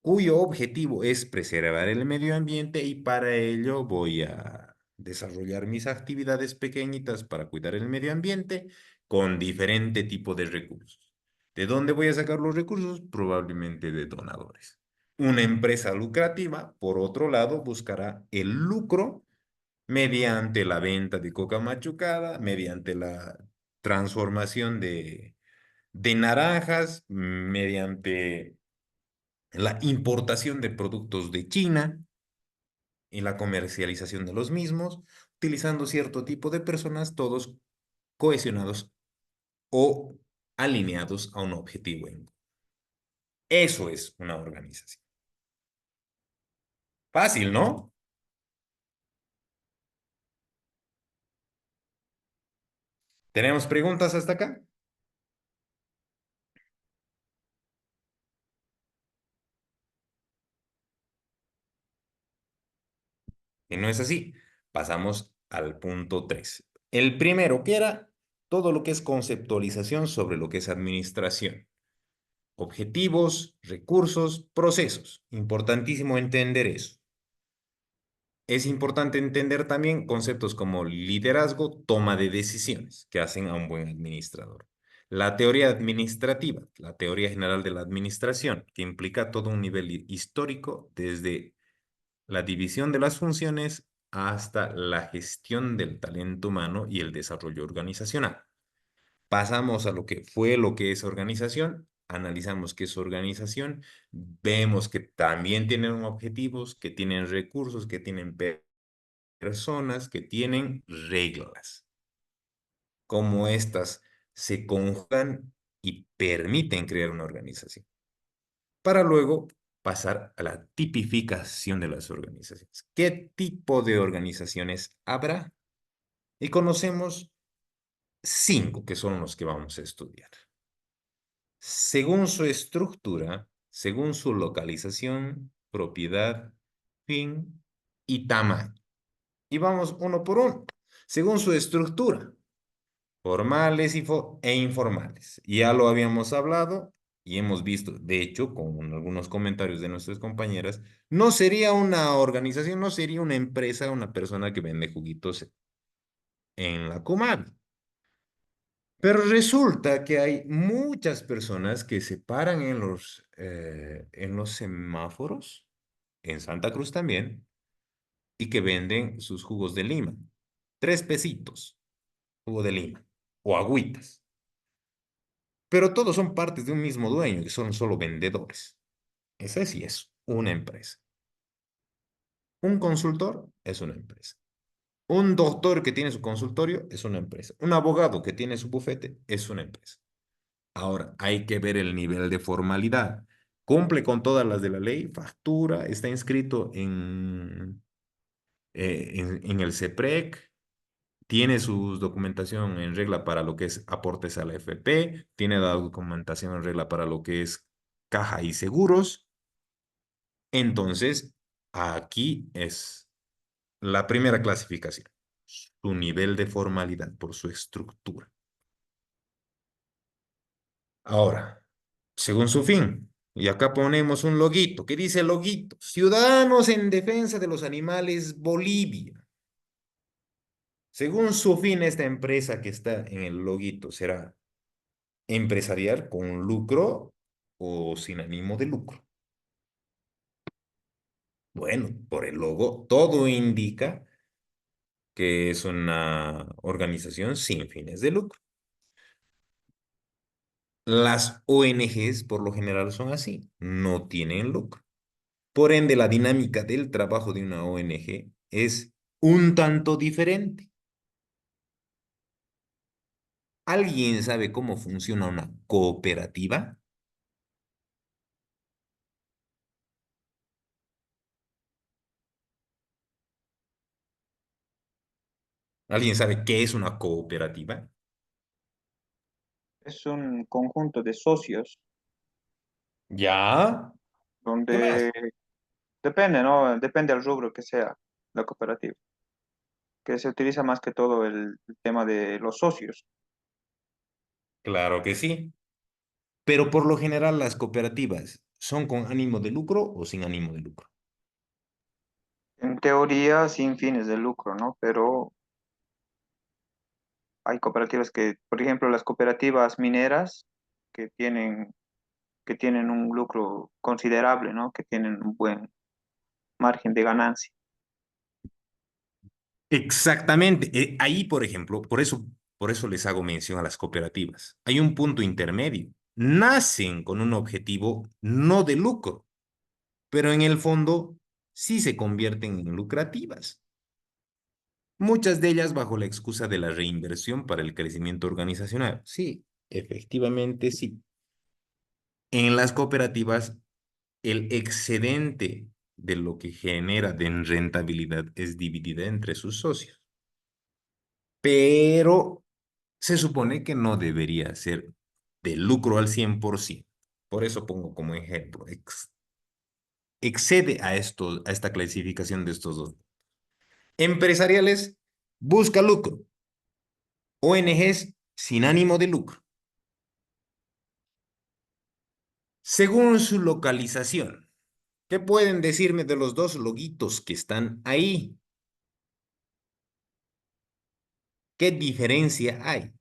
Speaker 8: cuyo objetivo es preservar el medio ambiente y para ello voy a desarrollar mis actividades pequeñitas para cuidar el medio ambiente con diferente tipo de recursos. ¿De dónde voy a sacar los recursos? Probablemente de donadores. Una empresa lucrativa, por otro lado, buscará el lucro mediante la venta de coca machucada, mediante la transformación de naranjas, mediante la importación de productos de China y la comercialización de los mismos, utilizando cierto tipo de personas, todos cohesionados o alineados a un objetivo. Eso es una organización. Fácil, ¿no? ¿Tenemos preguntas hasta acá? Y no es así. Pasamos al punto 3. El primero, que era todo lo que es conceptualización sobre lo que es administración. Objetivos, recursos, procesos. Importantísimo entender eso. Es importante entender también conceptos como liderazgo, toma de decisiones, que hacen a un buen administrador. La teoría administrativa, la teoría general de la administración, que implica todo un nivel histórico desde la división de las funciones hasta la gestión del talento humano y el desarrollo organizacional. Pasamos a lo que fue lo que es organización, analizamos qué es organización, vemos que también tienen objetivos, que tienen recursos, que tienen personas, que tienen reglas. Cómo estas se conjugan y permiten crear una organización. Para luego pasar a la tipificación de las organizaciones. ¿Qué tipo de organizaciones habrá? Y conocemos 5 que son los que vamos a estudiar. Según su estructura, según su localización, propiedad, fin y tamaño. Y vamos uno por uno. Según su estructura, formales e informales. Ya lo habíamos hablado y hemos visto, de hecho, con algunos comentarios de nuestras compañeras, no sería una organización, no sería una empresa, una persona que vende juguitos en la Comavi. Pero resulta que hay muchas personas que se paran en los semáforos, en Santa Cruz también, y que venden sus jugos de lima. 3 pesitos, jugo de lima, o agüitas. Pero todos son partes de un mismo dueño, que son solo vendedores. Esa sí es una empresa. Un consultor es una empresa. Un doctor que tiene su consultorio es una empresa. Un abogado que tiene su bufete es una empresa. Ahora, hay que ver el nivel de formalidad. Cumple con todas las de la ley, factura, está inscrito en el CEPREC, tiene su documentación en regla para lo que es aportes a la FP, tiene la documentación en regla para lo que es caja y seguros. Entonces, aquí es la primera clasificación, su nivel de formalidad por su estructura. Ahora, según su fin, y acá ponemos un loguito. ¿Qué dice el loguito? Ciudadanos en defensa de los animales Bolivia. Según su fin, esta empresa que está en el loguito será empresarial con lucro o sin ánimo de lucro. Bueno, por el logo, todo indica que es una organización sin fines de lucro. Las ONGs por lo general son así, no tienen lucro. Por ende, la dinámica del trabajo de una ONG es un tanto diferente. ¿Alguien sabe cómo funciona una cooperativa? ¿Alguien sabe qué es una cooperativa?
Speaker 10: Es un conjunto de socios
Speaker 8: ¿Ya? ¿Qué más?
Speaker 10: donde depende, ¿no? Depende del rubro que sea la cooperativa, que se utiliza más que todo el tema de los socios.
Speaker 8: Claro que sí. Pero por lo general las cooperativas son con ánimo de lucro o sin ánimo de lucro.
Speaker 10: En teoría, sin fines de lucro, ¿no? Pero hay cooperativas que, por ejemplo, las cooperativas mineras que que tienen un lucro considerable, ¿no? Que tienen un buen margen de ganancia.
Speaker 8: Exactamente. Ahí, por ejemplo, por eso les hago mención a las cooperativas. Hay un punto intermedio. Nacen con un objetivo no de lucro, pero en el fondo sí se convierten en lucrativas. Muchas de ellas bajo la excusa de la reinversión para el crecimiento organizacional. Sí, efectivamente sí. En las cooperativas, el excedente de lo que genera de rentabilidad es dividida entre sus socios. Pero se supone que no debería ser de lucro al 100%. Por eso pongo como ejemplo, excede a esta clasificación de estos dos. Empresariales, busca lucro. ONGs sin ánimo de lucro. Según su localización, ¿qué pueden decirme de los dos loguitos que están ahí? ¿Qué diferencia hay?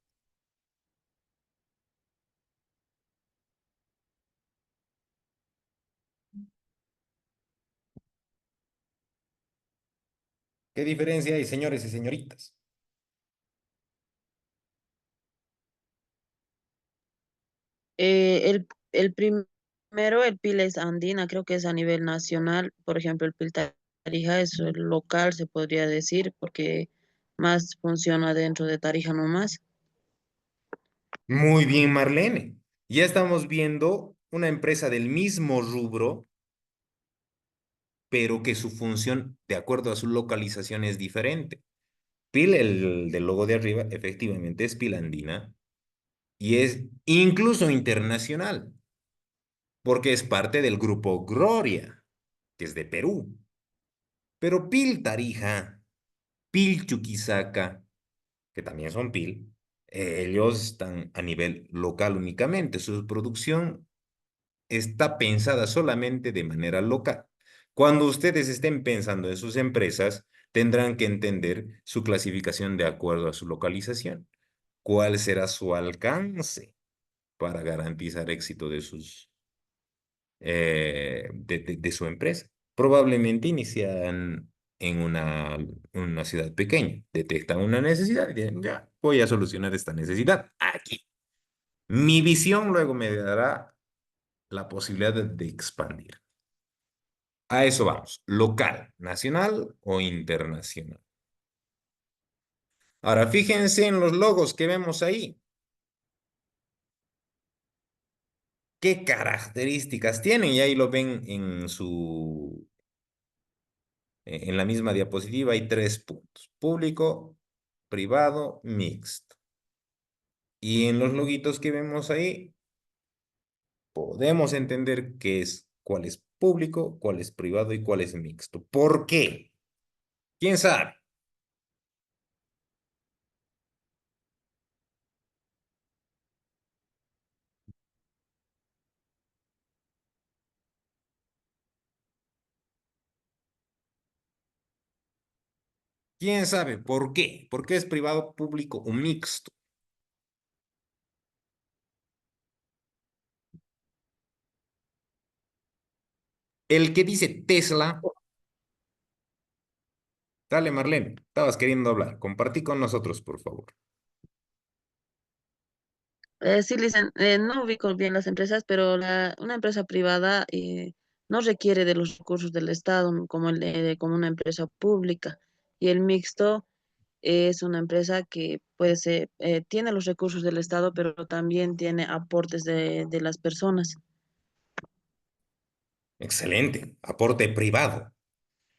Speaker 8: ¿Qué diferencia hay, señores y señoritas?
Speaker 11: El primero, el PIL es andina, creo que es a nivel nacional. Por ejemplo, el PIL Tarija es el local, se podría decir, porque más funciona dentro de Tarija nomás.
Speaker 8: Muy bien, Marlene. Ya estamos viendo una empresa del mismo rubro, pero que su función, de acuerdo a su localización, es diferente. PIL, el del logo de arriba, efectivamente es PIL andina y es incluso internacional, porque es parte del grupo Gloria, que es de Perú. Pero PIL Tarija, PIL Chuquisaca, que también son PIL, ellos están a nivel local únicamente. Su producción está pensada solamente de manera local. Cuando ustedes estén pensando en sus empresas, tendrán que entender su clasificación de acuerdo a su localización. ¿Cuál será su alcance para garantizar éxito de de su empresa? Probablemente inician en una ciudad pequeña, detectan una necesidad y dicen, ya, voy a solucionar esta necesidad aquí. Mi visión luego me dará la posibilidad de expandir. A eso vamos, local, nacional o internacional. Ahora, fíjense en los logos que vemos ahí. ¿Qué características tienen? Y ahí lo ven en la misma diapositiva, hay 3 puntos: público, privado, mixto. Y en los loguitos que vemos ahí, podemos entender cuál es público, cuál es privado y cuál es mixto. ¿Por qué? ¿Quién sabe? ¿Quién sabe por qué? ¿Por qué es privado, público o mixto? El que dice Tesla, dale Marlene, estabas queriendo hablar. Compartí con nosotros, por favor.
Speaker 11: Sí, no ubico bien las empresas, pero una empresa privada no requiere de los recursos del Estado como, como una empresa pública. Y el mixto es una empresa que puede ser, tiene los recursos del Estado, pero también tiene aportes de las personas.
Speaker 8: Excelente, aporte privado.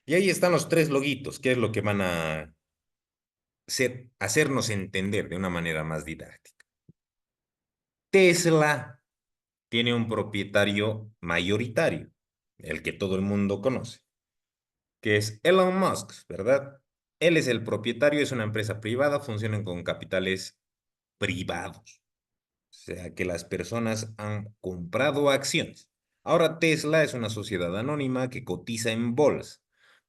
Speaker 8: Y ahí están los 3 loguitos, que es lo que van a hacernos entender de una manera más didáctica. Tesla tiene un propietario mayoritario, el que todo el mundo conoce, que es Elon Musk, ¿verdad? Él es el propietario, es una empresa privada, funcionan con capitales privados, o sea que las personas han comprado acciones. Ahora Tesla es una sociedad anónima que cotiza en bolsa.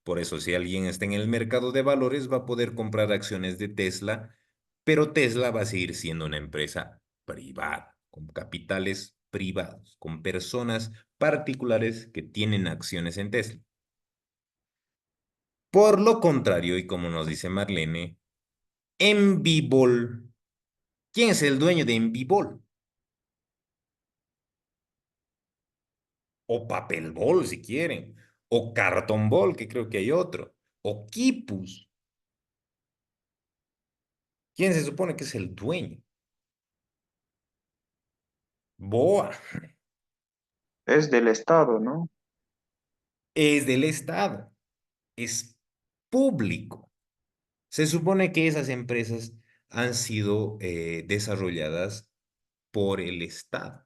Speaker 8: Por eso, si alguien está en el mercado de valores, va a poder comprar acciones de Tesla, pero Tesla va a seguir siendo una empresa privada, con capitales privados, con personas particulares que tienen acciones en Tesla. Por lo contrario, y como nos dice Marlene, Envibol. ¿Quién es el dueño de Envibol? O Papelbol, si quieren. O Cartonbol, que creo que hay otro. O Kipus. ¿Quién se supone que es el dueño? Boa.
Speaker 10: Es del Estado, ¿no?
Speaker 8: Es del Estado. Es público. Se supone que esas empresas han sido desarrolladas por el Estado.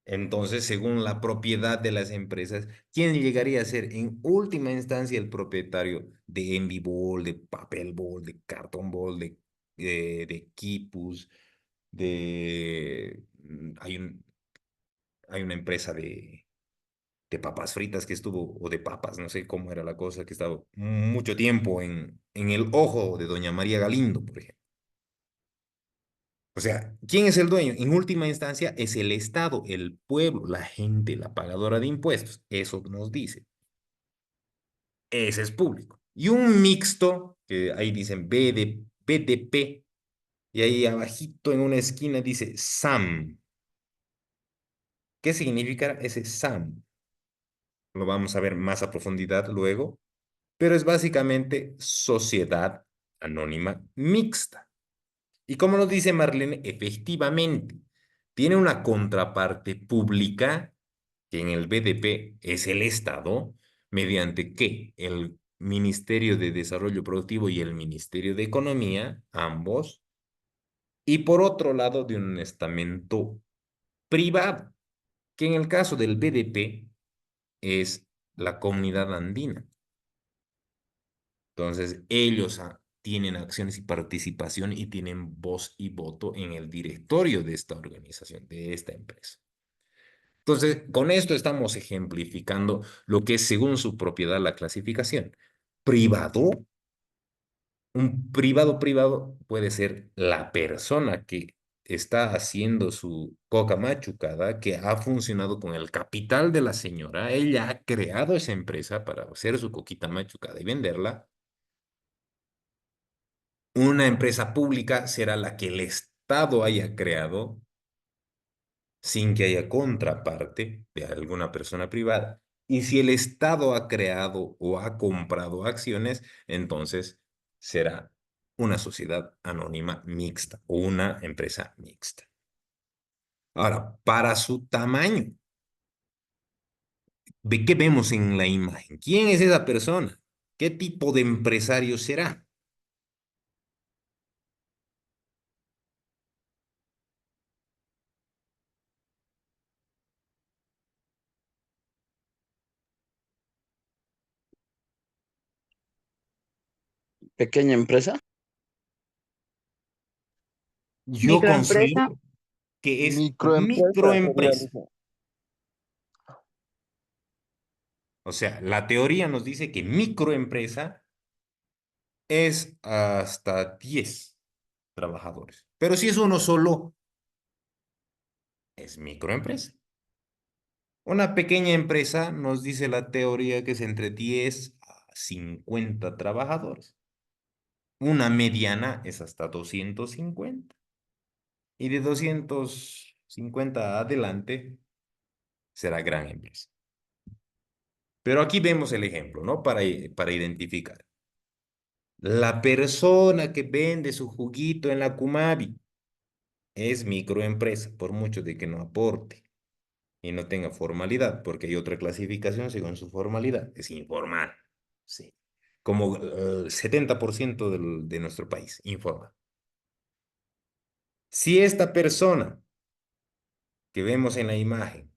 Speaker 8: Entonces, según la propiedad de las empresas, ¿quién llegaría a ser en última instancia el propietario de Envibol, de Papelbol, de Cartonbol, de Kipus, hay una empresa de papas fritas que estuvo, o de papas, no sé cómo era la cosa, que estaba mucho tiempo en el ojo de doña María Galindo, por ejemplo. O sea, ¿quién es el dueño? En última instancia es el Estado, el pueblo, la gente, la pagadora de impuestos. Eso nos dice. Ese es público. Y un mixto, que ahí dicen BDP, y ahí abajito en una esquina dice SAM. ¿Qué significa ese SAM? Lo vamos a ver más a profundidad luego, pero es básicamente sociedad anónima mixta. Y como nos dice Marlene, efectivamente, tiene una contraparte pública, que en el BDP es el Estado, mediante que el Ministerio de Desarrollo Productivo y el Ministerio de Economía, ambos, y por otro lado de un estamento privado, que en el caso del BDP es la Comunidad Andina. Entonces, ellos tienen acciones y participación y tienen voz y voto en el directorio de esta organización, de esta empresa. Entonces, con esto estamos ejemplificando lo que es según su propiedad la clasificación. Privado, un privado puede ser la persona que está haciendo su coca machucada, que ha funcionado con el capital de la señora. Ella ha creado esa empresa para hacer su coquita machucada y venderla. Una empresa pública será la que el Estado haya creado sin que haya contraparte de alguna persona privada. Y si el Estado ha creado o ha comprado acciones, entonces será una sociedad anónima mixta o una empresa mixta. Ahora, para su tamaño, ¿qué vemos en la imagen? ¿Quién es esa persona? ¿Qué tipo de empresario será?
Speaker 4: Pequeña empresa.
Speaker 8: Yo
Speaker 2: Microempresa.
Speaker 8: considero que es
Speaker 5: Microempresa sería,
Speaker 8: microempresa.
Speaker 5: Alicia.
Speaker 8: O sea, la teoría nos dice que microempresa es hasta 10 trabajadores. Pero si es uno solo, es microempresa. Una pequeña empresa nos dice la teoría que es entre 10 a 50 trabajadores. Una mediana es hasta 250. Y de 250 adelante será gran empresa. Pero aquí vemos el ejemplo, ¿no? Para identificar. La persona que vende su juguito en la Cumavi es microempresa, por mucho de que no aporte y no tenga formalidad, porque hay otra clasificación según su formalidad, es informal, sí. Como el 70% de nuestro país, informal. Si esta persona que vemos en la imagen,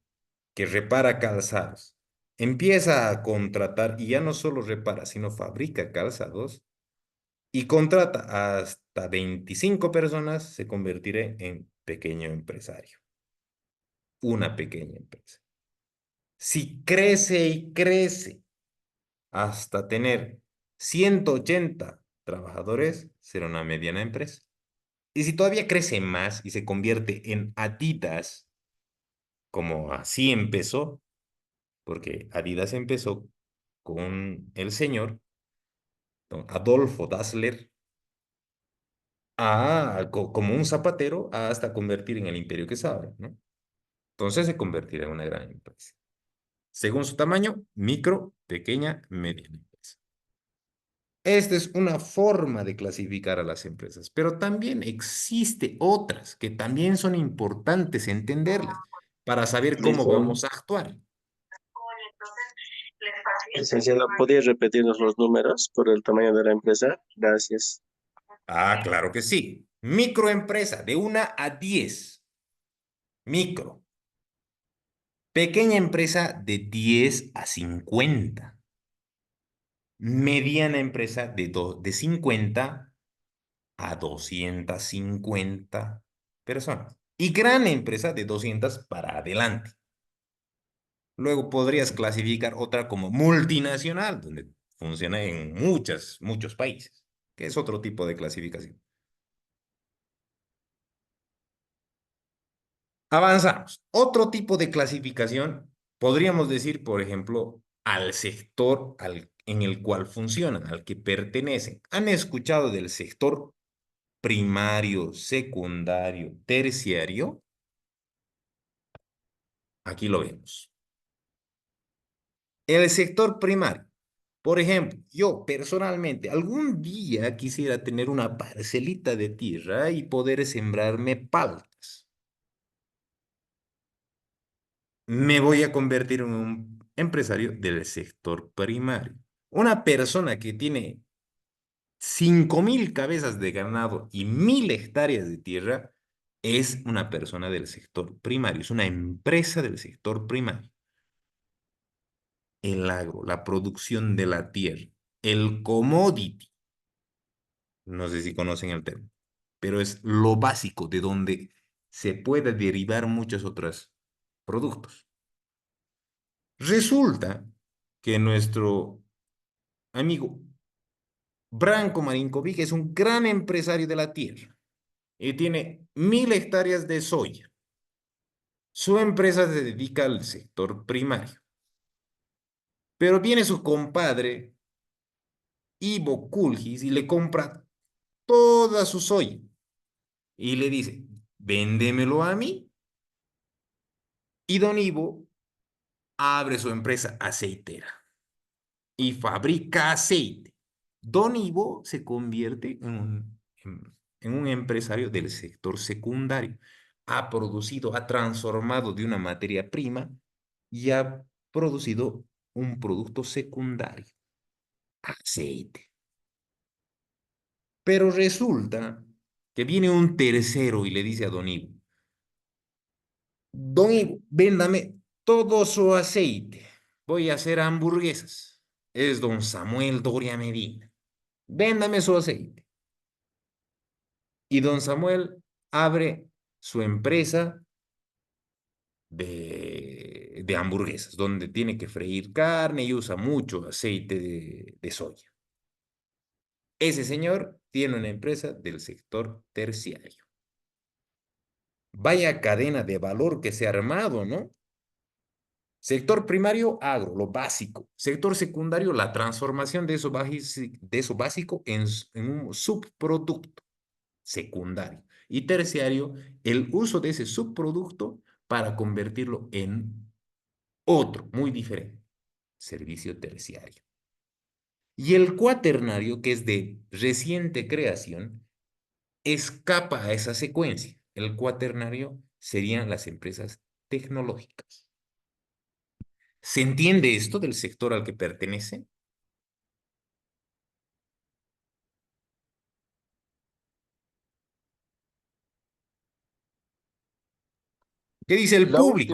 Speaker 8: que repara calzados, empieza a contratar y ya no solo repara, sino fabrica calzados, y contrata hasta 25 personas, se convertirá en pequeño empresario. Una pequeña empresa. Si crece y crece hasta tener 180 trabajadores, será una mediana empresa. Y si todavía crece más y se convierte en Adidas, como así empezó, porque Adidas empezó con el señor don Adolfo Dassler, como un zapatero hasta convertir en el imperio que sabe, ¿no? Entonces se convertirá en una gran empresa. Según su tamaño, micro, pequeña, mediana empresa. Esta es una forma de clasificar a las empresas, pero también existe otras que también son importantes entenderlas para saber cómo
Speaker 9: Listo.
Speaker 8: vamos a actuar.
Speaker 9: Licenciado, ¿podría repetirnos los números por el tamaño de la empresa? Gracias.
Speaker 8: Ah, claro que sí. Microempresa de 1 a 10. Micro. Pequeña empresa de 10 a 50. Mediana empresa de 50 a 250 personas. Y gran empresa de 200 para adelante. Luego podrías clasificar otra como multinacional, donde funciona en muchos países, que es otro tipo de clasificación. Avanzamos. Otro tipo de clasificación, podríamos decir, por ejemplo, al sector en el cual funcionan, al que pertenecen. ¿Han escuchado del sector primario, secundario, terciario? Aquí lo vemos. El sector primario. Por ejemplo, yo personalmente algún día quisiera tener una parcelita de tierra y poder sembrarme paltas. Me voy a convertir en un empresario del sector primario. Una persona que tiene 5.000 cabezas de ganado y 1.000 hectáreas de tierra es una persona del sector primario, es una empresa del sector primario. El agro, la producción de la tierra, el commodity, no sé si conocen el término, pero es lo básico de donde se puede derivar muchos otros productos. Resulta que nuestro amigo Branco Marinkovic es un gran empresario de la tierra y tiene 1.000 hectáreas de soya. Su empresa se dedica al sector primario. Pero viene su compadre, Ivo Kulgis, y le compra toda su soya y le dice, véndemelo a mí. Y don Ivo abre su empresa aceitera y fabrica aceite. Don Ivo se convierte en un empresario del sector secundario. Ha producido, ha transformado de una materia prima y ha producido un producto secundario, aceite. Pero resulta que viene un tercero y le dice a Don Ivo, Don Ivo, véndame todo su aceite. Voy a hacer hamburguesas. Es don Samuel Doria Medina. Véndame su aceite. Y don Samuel abre su empresa de hamburguesas, donde tiene que freír carne y usa mucho aceite de soya. Ese señor tiene una empresa del sector terciario. Vaya cadena de valor que se ha armado, ¿no? Sector primario, agro, lo básico. Sector secundario, la transformación de eso básico en un subproducto secundario. Y terciario, el uso de ese subproducto para convertirlo en otro, muy diferente, servicio terciario. Y el cuaternario, que es de reciente creación, escapa a esa secuencia. El cuaternario serían las empresas tecnológicas. ¿Se entiende esto del sector al que pertenece? ¿Qué dice el
Speaker 5: La
Speaker 8: público?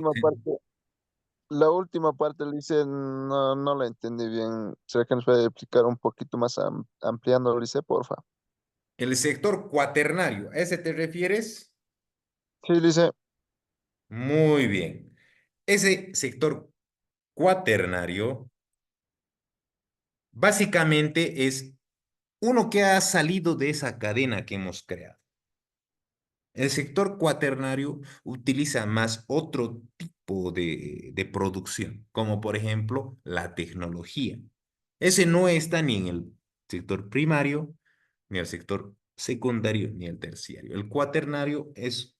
Speaker 5: última parte, Lice, no la entendí bien. ¿Será que nos puede explicar un poquito más ampliando, Lice, porfa?
Speaker 8: El sector cuaternario, ¿a ese te refieres?
Speaker 5: Sí, Lice.
Speaker 8: Muy bien. Ese sector cuaternario Básicamente es uno que ha salido de esa cadena que hemos creado. El sector cuaternario utiliza más otro tipo de producción, como por ejemplo la tecnología. Ese no está ni en el sector primario, ni el sector secundario, ni el terciario. El cuaternario es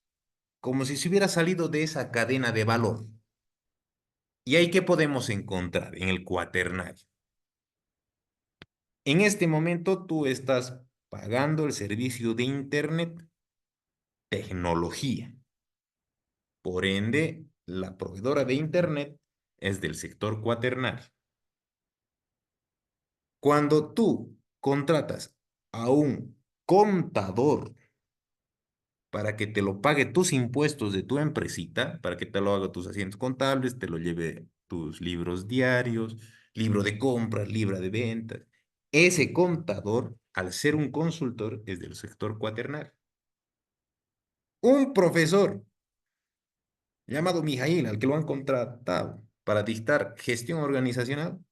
Speaker 8: como si se hubiera salido de esa cadena de valor. ¿Y ahí qué podemos encontrar en el cuaternario? En este momento tú estás pagando el servicio de Internet, tecnología. Por ende, la proveedora de Internet es del sector cuaternario. Cuando tú contratas a un contador para que te lo pague tus impuestos de tu empresita, para que te lo haga tus asientos contables, te lo lleve tus libros diarios, libro de compras, libro de ventas, ese contador, al ser un consultor, es del sector cuaternario. Un profesor llamado Mijail, al que lo han contratado para dictar gestión organizacional,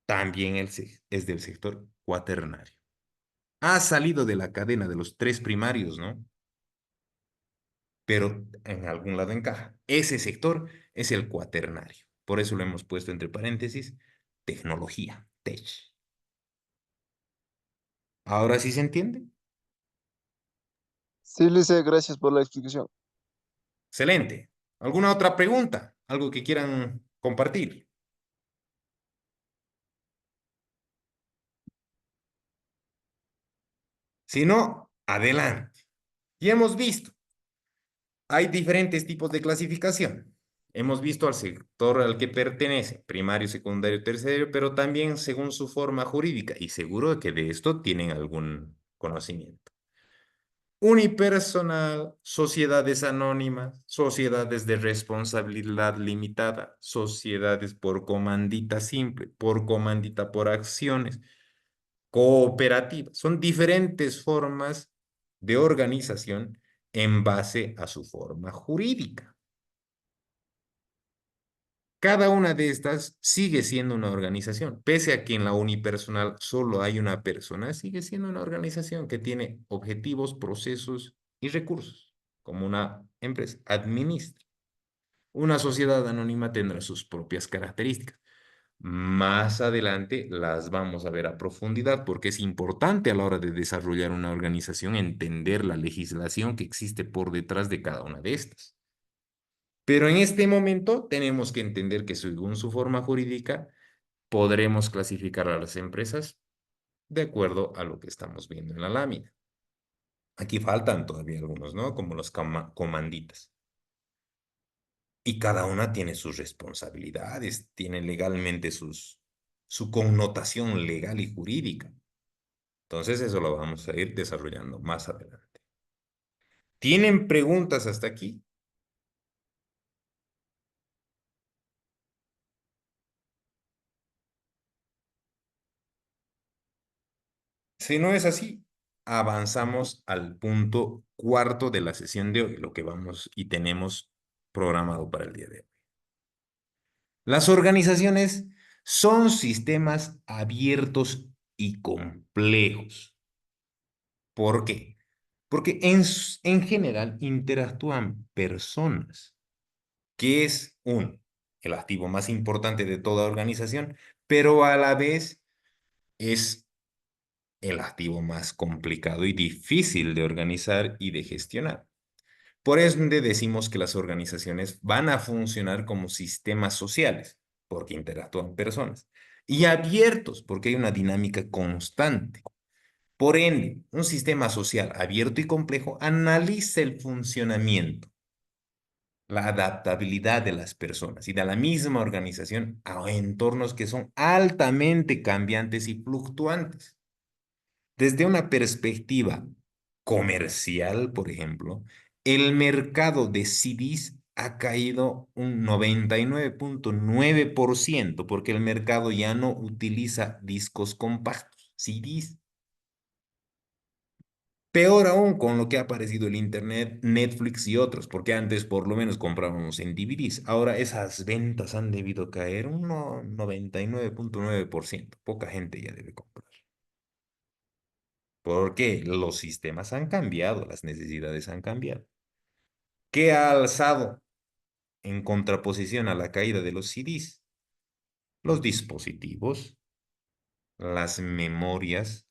Speaker 8: también es del sector cuaternario. Ha salido de la cadena de los tres primarios, ¿no? Pero en algún lado encaja. Ese sector es el cuaternario. Por eso lo hemos puesto entre paréntesis, tecnología, tech. ¿Ahora sí se entiende?
Speaker 5: Sí, Lice, gracias por la explicación.
Speaker 8: Excelente. ¿Alguna otra pregunta? ¿Algo que quieran compartir? Si no, adelante. Y hemos visto, hay diferentes tipos de clasificación. Hemos visto al sector al que pertenece, primario, secundario, terciario, pero también según su forma jurídica, y seguro que de esto tienen algún conocimiento. Unipersonal, sociedades anónimas, sociedades de responsabilidad limitada, sociedades por comandita simple, por comandita por acciones, cooperativas. Son diferentes formas de organización en base a su forma jurídica. Cada una de estas sigue siendo una organización, pese a que en la unipersonal solo hay una persona, sigue siendo una organización que tiene objetivos, procesos y recursos, como una empresa administra. Una sociedad anónima tendrá sus propias características. Más adelante las vamos a ver a profundidad porque es importante a la hora de desarrollar una organización entender la legislación que existe por detrás de cada una de estas. Pero en este momento tenemos que entender que según su forma jurídica podremos clasificar a las empresas de acuerdo a lo que estamos viendo en la lámina. Aquí faltan todavía algunos, ¿no? Como los comanditas. Y cada una tiene sus responsabilidades, tiene legalmente su connotación legal y jurídica. Entonces eso lo vamos a ir desarrollando más adelante. ¿Tienen preguntas hasta aquí? Si no es así, avanzamos al punto cuarto de la sesión de hoy, lo que vamos y tenemos programado para el día de hoy. Las organizaciones son sistemas abiertos y complejos. ¿Por qué? Porque en general interactúan personas, que es el activo más importante de toda organización, pero a la vez es el activo más complicado y difícil de organizar y de gestionar. Por ende, decimos que las organizaciones van a funcionar como sistemas sociales, porque interactúan personas, y abiertos, porque hay una dinámica constante. Por ende, un sistema social abierto y complejo analiza el funcionamiento, la adaptabilidad de las personas y de la misma organización a entornos que son altamente cambiantes y fluctuantes. Desde una perspectiva comercial, por ejemplo, el mercado de CDs ha caído un 99.9% porque el mercado ya no utiliza discos compactos, CDs. Peor aún con lo que ha aparecido el Internet, Netflix y otros, porque antes por lo menos comprábamos en DVDs. Ahora esas ventas han debido caer un 99.9%. Poca gente ya debe comprar. Porque los sistemas han cambiado, las necesidades han cambiado. ¿Qué ha alzado en contraposición a la caída de los CDs? Los dispositivos, las memorias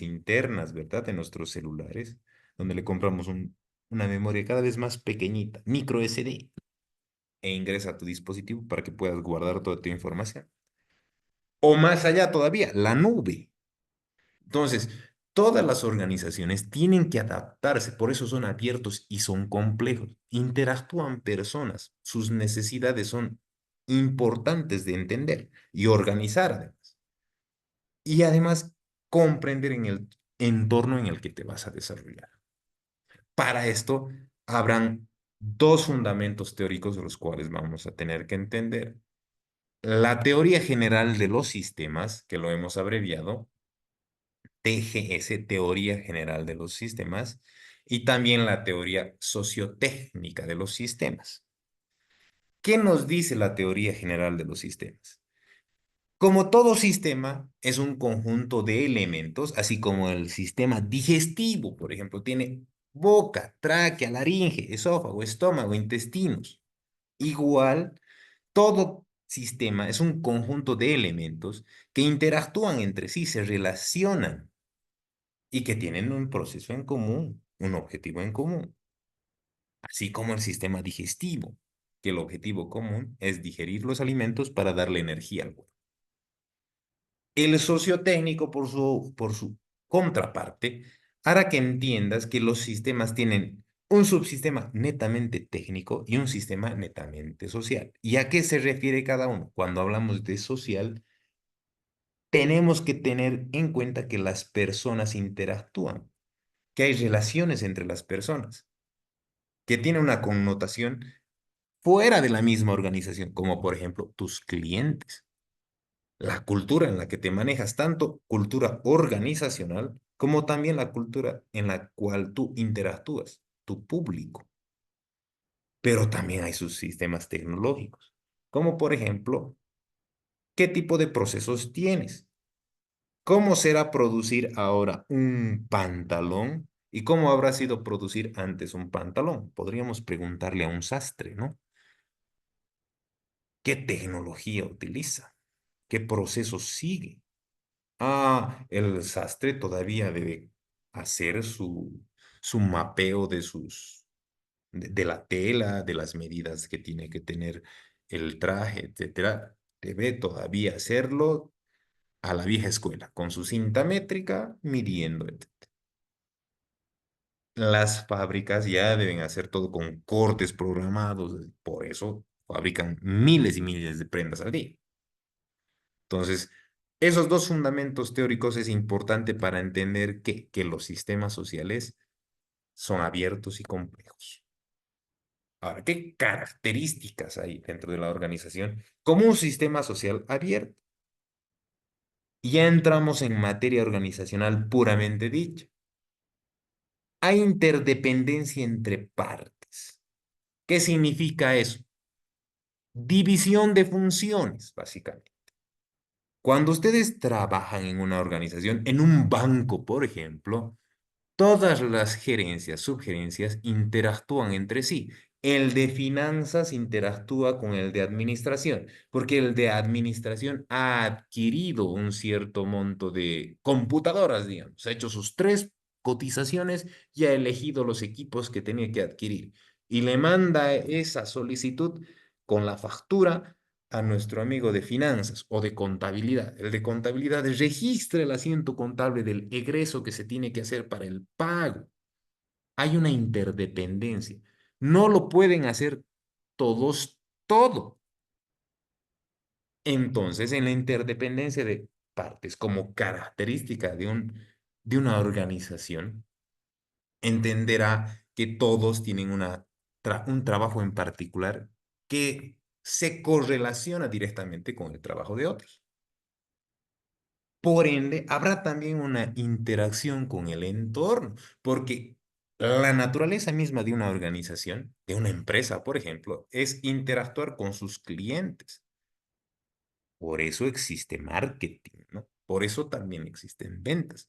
Speaker 8: internas, ¿verdad? De nuestros celulares, donde le compramos una memoria cada vez más pequeñita, micro SD, e ingresa a tu dispositivo para que puedas guardar toda tu información. O más allá todavía, la nube. Entonces, todas las organizaciones tienen que adaptarse, por eso son abiertos y son complejos. Interactúan personas, sus necesidades son importantes de entender y organizar además. Y además comprender en el entorno en el que te vas a desarrollar. Para esto, habrán dos fundamentos teóricos de los cuales vamos a tener que entender. La teoría general de los sistemas, que lo hemos abreviado, TGS, Teoría General de los Sistemas, y también la teoría sociotécnica de los sistemas. ¿Qué nos dice la teoría general de los sistemas? Como todo sistema es un conjunto de elementos, así como el sistema digestivo, por ejemplo, tiene boca, tráquea, laringe, esófago, estómago, intestinos. Igual, todo sistema es un conjunto de elementos que interactúan entre sí, se relacionan y que tienen un proceso en común, un objetivo en común, así como el sistema digestivo, que el objetivo común es digerir los alimentos para darle energía al cuerpo. El sociotécnico, por su contraparte, hará que entiendas que los sistemas tienen un subsistema netamente técnico y un sistema netamente social. ¿Y a qué se refiere cada uno? Cuando hablamos de social, tenemos que tener en cuenta que las personas interactúan, que hay relaciones entre las personas, que tiene una connotación fuera de la misma organización, como por ejemplo tus clientes. La cultura en la que te manejas, tanto cultura organizacional como también la cultura en la cual tú interactúas, tu público. Pero también hay sus sistemas tecnológicos, como por ejemplo, ¿qué tipo de procesos tienes? ¿Cómo será producir ahora un pantalón? ¿Y cómo habrá sido producir antes un pantalón? Podríamos preguntarle a un sastre, ¿no? ¿Qué tecnología utiliza? ¿Qué proceso sigue? Ah, el sastre todavía debe hacer su mapeo de la tela, de las medidas que tiene que tener el traje, etcétera. Debe todavía hacerlo a la vieja escuela, con su cinta métrica, midiendo, etcétera. Las fábricas ya deben hacer todo con cortes programados, por eso fabrican miles y miles de prendas al día. Entonces, esos dos fundamentos teóricos es importante para entender que los sistemas sociales son abiertos y complejos. Ahora, ¿qué características hay dentro de la organización como un sistema social abierto? Ya entramos en materia organizacional puramente dicha. Hay interdependencia entre partes. ¿Qué significa eso? División de funciones, básicamente. Cuando ustedes trabajan en una organización, en un banco, por ejemplo, todas las gerencias, subgerencias interactúan entre sí. El de finanzas interactúa con el de administración, porque el de administración ha adquirido un cierto monto de computadoras, digamos, ha hecho sus 3 cotizaciones y ha elegido los equipos que tenía que adquirir. Y le manda esa solicitud con la factura a nuestro amigo de finanzas o de contabilidad. El de contabilidad registra el asiento contable del egreso que se tiene que hacer para el pago. Hay una interdependencia. No lo pueden hacer todos todo. Entonces, en la interdependencia de partes como característica de una organización, entenderá que todos tienen un trabajo en particular que se correlaciona directamente con el trabajo de otros. Por ende, habrá también una interacción con el entorno, porque la naturaleza misma de una organización, de una empresa, por ejemplo, es interactuar con sus clientes. Por eso existe marketing, ¿no? Por eso también existen ventas.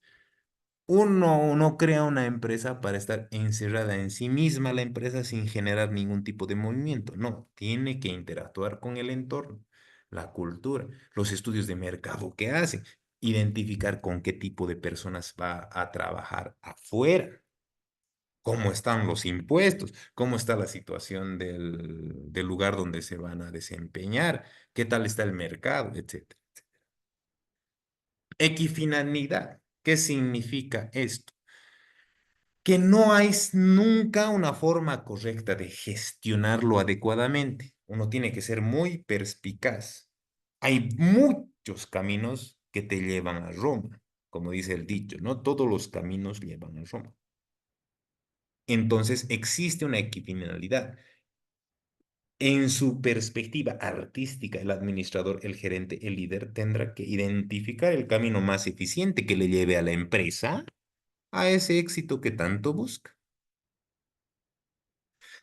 Speaker 8: Uno no crea una empresa para estar encerrada en sí misma la empresa sin generar ningún tipo de movimiento. No, tiene que interactuar con el entorno, la cultura, los estudios de mercado que hacen, identificar con qué tipo de personas va a trabajar afuera, cómo están los impuestos, cómo está la situación del lugar donde se van a desempeñar, qué tal está el mercado, etcétera. Equifinalidad. ¿Qué significa esto? Que no hay nunca una forma correcta de gestionarlo adecuadamente. Uno tiene que ser muy perspicaz. Hay muchos caminos que te llevan a Roma, como dice el dicho, no todos los caminos llevan a Roma. Entonces existe una equifinalidad. En su perspectiva artística, el administrador, el gerente, el líder tendrá que identificar el camino más eficiente que le lleve a la empresa a ese éxito que tanto busca.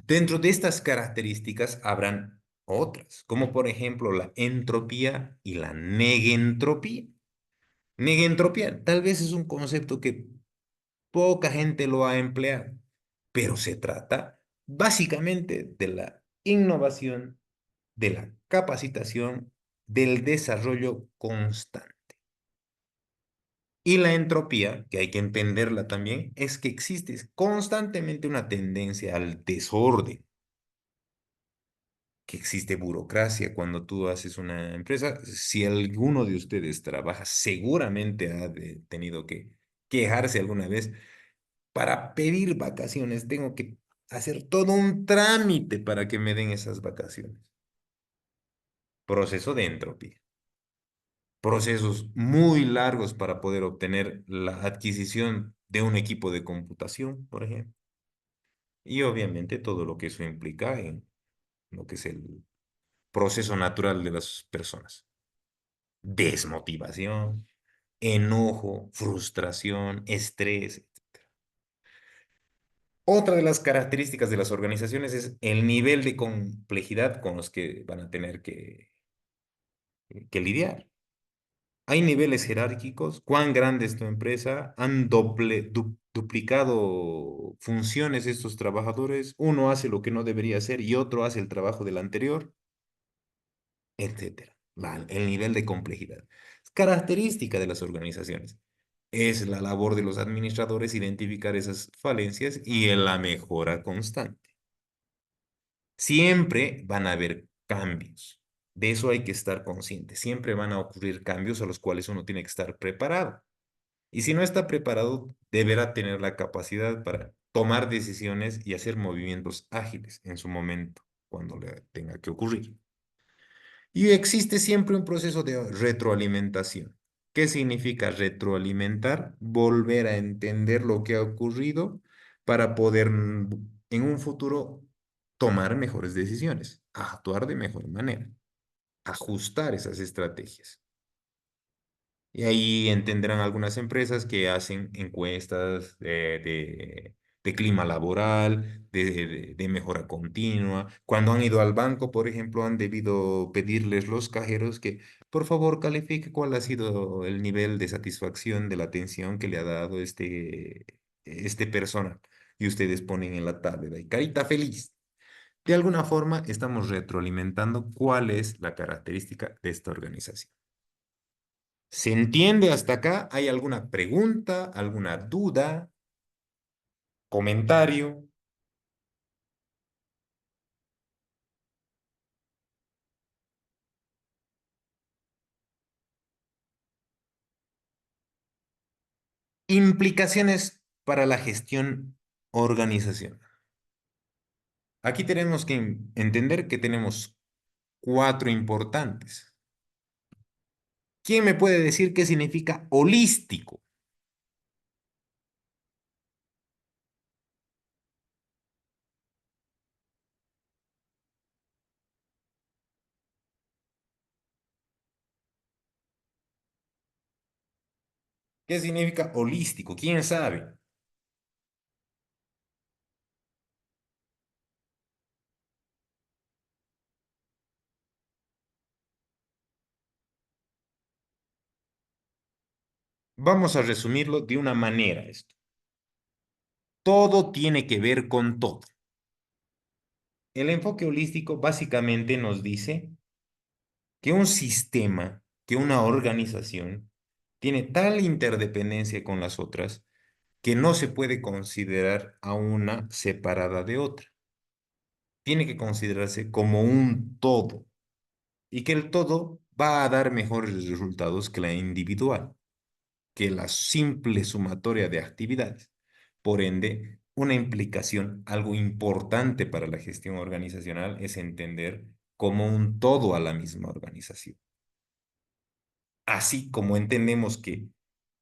Speaker 8: Dentro de estas características habrán otras, como por ejemplo la entropía y la negentropía. Negentropía tal vez es un concepto que poca gente lo ha empleado, pero se trata básicamente de la innovación, de la capacitación, del desarrollo constante. Y la entropía, que hay que entenderla también, es que existe constantemente una tendencia al desorden, que existe burocracia cuando tú haces una empresa. Si alguno de ustedes trabaja, seguramente tenido que quejarse alguna vez. Para pedir vacaciones, tengo que hacer todo un trámite para que me den esas vacaciones. Proceso de entropía. Procesos muy largos para poder obtener la adquisición de un equipo de computación, por ejemplo. Y obviamente todo lo que eso implica en lo que es el proceso natural de las personas. Desmotivación, enojo, frustración, estrés. Otra de las características de las organizaciones es el nivel de complejidad con los que van a tener que lidiar. Hay niveles jerárquicos. ¿Cuán grande es tu empresa? ¿Han duplicado funciones estos trabajadores? Uno hace lo que no debería hacer y otro hace el trabajo del anterior, etcétera. El nivel de complejidad. Característica de las organizaciones. Es la labor de los administradores identificar esas falencias y en la mejora constante. Siempre van a haber cambios. De eso hay que estar consciente. Siempre van a ocurrir cambios a los cuales uno tiene que estar preparado. Y si no está preparado, deberá tener la capacidad para tomar decisiones y hacer movimientos ágiles en su momento, cuando le tenga que ocurrir. Y existe siempre un proceso de retroalimentación. ¿Qué significa retroalimentar? Volver a entender lo que ha ocurrido para poder en un futuro tomar mejores decisiones, actuar de mejor manera, ajustar esas estrategias. Y ahí entenderán algunas empresas que hacen encuestas de clima laboral, de mejora continua. Cuando han ido al banco, por ejemplo, han debido pedirles los cajeros que por favor califique cuál ha sido el nivel de satisfacción de la atención que le ha dado este persona. Y ustedes ponen en la tabla y carita feliz. De alguna forma, estamos retroalimentando cuál es la característica de esta organización. ¿Se entiende hasta acá? ¿Hay alguna pregunta, alguna duda, comentario? Implicaciones para la gestión organizacional. Aquí tenemos que entender que tenemos cuatro importantes. ¿Quién me puede decir qué significa holístico? ¿Qué significa holístico? ¿Quién sabe? Vamos a resumirlo de una manera esto. Todo tiene que ver con todo. El enfoque holístico básicamente nos dice que un sistema, que una organización tiene tal interdependencia con las otras que no se puede considerar a una separada de otra. Tiene que considerarse como un todo y que el todo va a dar mejores resultados que la individual, que la simple sumatoria de actividades. Por ende, una implicación, algo importante para la gestión organizacional es entender como un todo a la misma organización. Así como entendemos que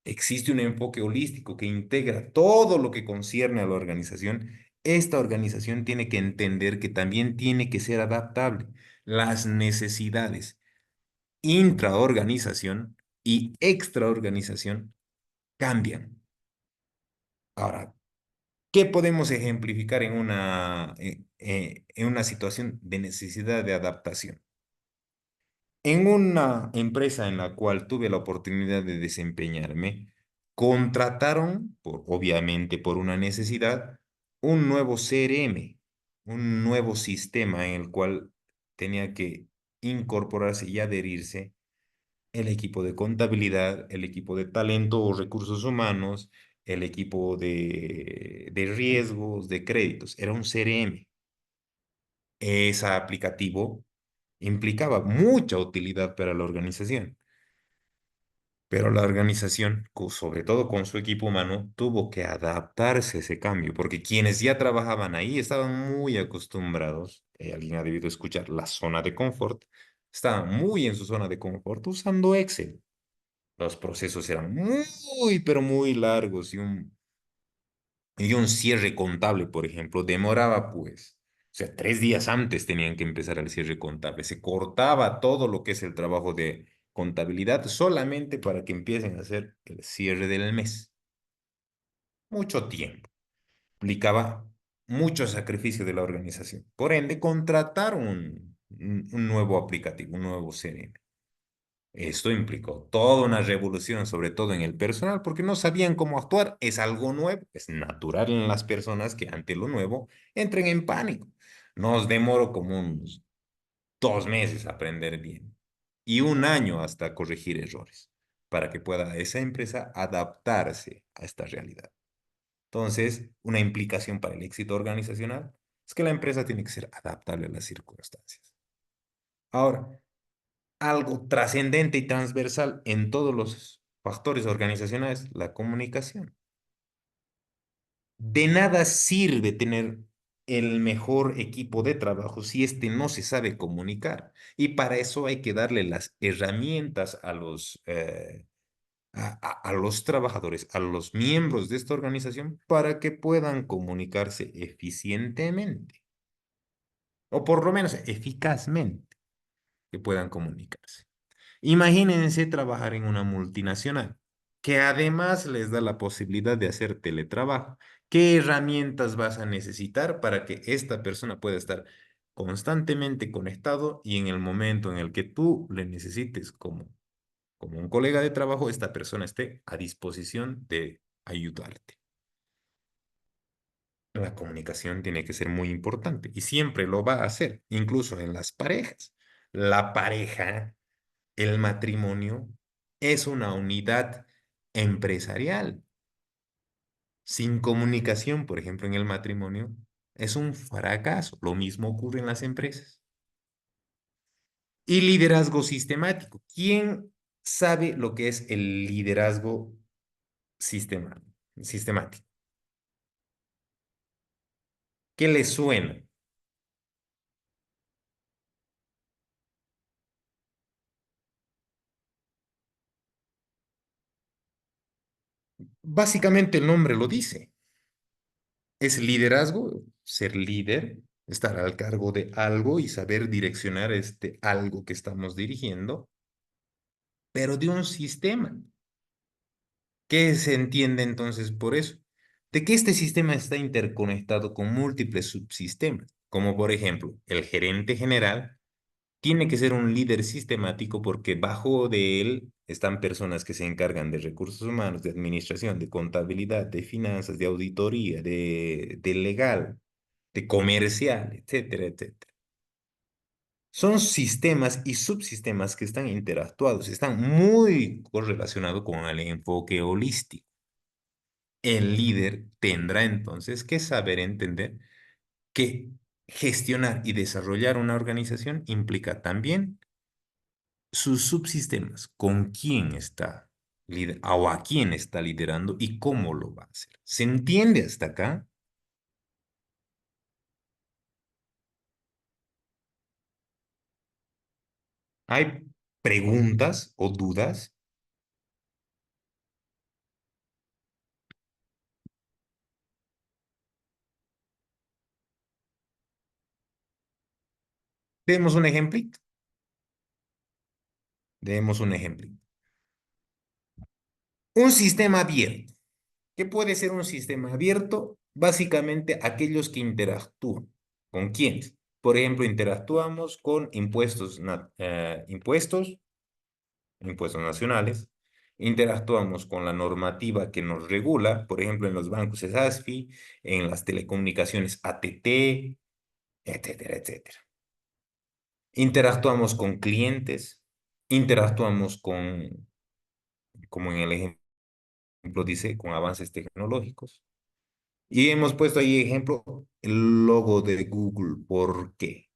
Speaker 8: existe un enfoque holístico que integra todo lo que concierne a la organización, esta organización tiene que entender que también tiene que ser adaptable. Las necesidades intraorganización y extraorganización cambian. Ahora, ¿qué podemos ejemplificar en una situación de necesidad de adaptación? En una empresa en la cual tuve la oportunidad de desempeñarme, contrataron, obviamente por una necesidad, un nuevo CRM, un nuevo sistema en el cual tenía que incorporarse y adherirse el equipo de contabilidad, el equipo de talento o recursos humanos, el equipo de riesgos, de créditos. Era un CRM. Ese aplicativo implicaba mucha utilidad para la organización, pero la organización, sobre todo con su equipo humano, tuvo que adaptarse a ese cambio, porque quienes ya trabajaban ahí estaban muy acostumbrados, alguien ha debido escuchar la zona de confort, estaban muy en su zona de confort usando Excel. Los procesos eran muy, pero muy largos y un cierre contable, por ejemplo, demoraba pues, o sea, 3 días antes tenían que empezar el cierre contable. Se cortaba todo lo que es el trabajo de contabilidad solamente para que empiecen a hacer el cierre del mes. Mucho tiempo. Implicaba mucho sacrificio de la organización. Por ende, contrataron un nuevo aplicativo, un nuevo CRM. Esto implicó toda una revolución, sobre todo en el personal, porque no sabían cómo actuar. Es algo nuevo. Es natural en las personas que ante lo nuevo entren en pánico. Nos demoró como unos 2 meses aprender bien y un año hasta corregir errores para que pueda esa empresa adaptarse a esta realidad. Entonces, una implicación para el éxito organizacional es que la empresa tiene que ser adaptable a las circunstancias. Ahora, algo trascendente y transversal en todos los factores organizacionales, la comunicación. De nada sirve tener el mejor equipo de trabajo si este no se sabe comunicar. Y para eso hay que darle las herramientas a los trabajadores, a los miembros de esta organización, para que puedan comunicarse eficientemente, o por lo menos eficazmente, que puedan comunicarse. Imagínense trabajar en una multinacional que además les da la posibilidad de hacer teletrabajo. ¿Qué herramientas vas a necesitar para que esta persona pueda estar constantemente conectado y en el momento en el que tú le necesites como un colega de trabajo, esta persona esté a disposición de ayudarte? La comunicación tiene que ser muy importante y siempre lo va a hacer, incluso en las parejas. La pareja, el matrimonio es una unidad empresarial. Sin comunicación, por ejemplo, en el matrimonio, es un fracaso. Lo mismo ocurre en las empresas. Y liderazgo sistemático. ¿Quién sabe lo que es el liderazgo sistemático? ¿Qué le suena? Básicamente el nombre lo dice. Es liderazgo, ser líder, estar al cargo de algo y saber direccionar este algo que estamos dirigiendo, pero de un sistema. ¿Qué se entiende entonces por eso? De que este sistema está interconectado con múltiples subsistemas, como por ejemplo, el gerente general tiene que ser un líder sistemático porque bajo de él están personas que se encargan de recursos humanos, de administración, de contabilidad, de finanzas, de auditoría, de legal, de comercial, etcétera, etcétera. Son sistemas y subsistemas que están interactuados, están muy correlacionados con el enfoque holístico. El líder tendrá entonces que saber entender que gestionar y desarrollar una organización implica también sus subsistemas, con quién está o a quién está liderando y cómo lo va a hacer. ¿Se entiende hasta acá? ¿Hay preguntas o dudas? Demos un ejemplito. Demos un ejemplito. Un sistema abierto. ¿Qué puede ser un sistema abierto? Básicamente aquellos que interactúan. ¿Con quiénes? Por ejemplo, interactuamos con impuestos nacionales, interactuamos con la normativa que nos regula, por ejemplo, en los bancos es ASFI, en las telecomunicaciones ATT, etcétera, etcétera. Interactuamos con clientes, interactuamos con, como en el ejemplo dice, con avances tecnológicos. Y hemos puesto ahí ejemplo el logo de Google. ¿Por qué?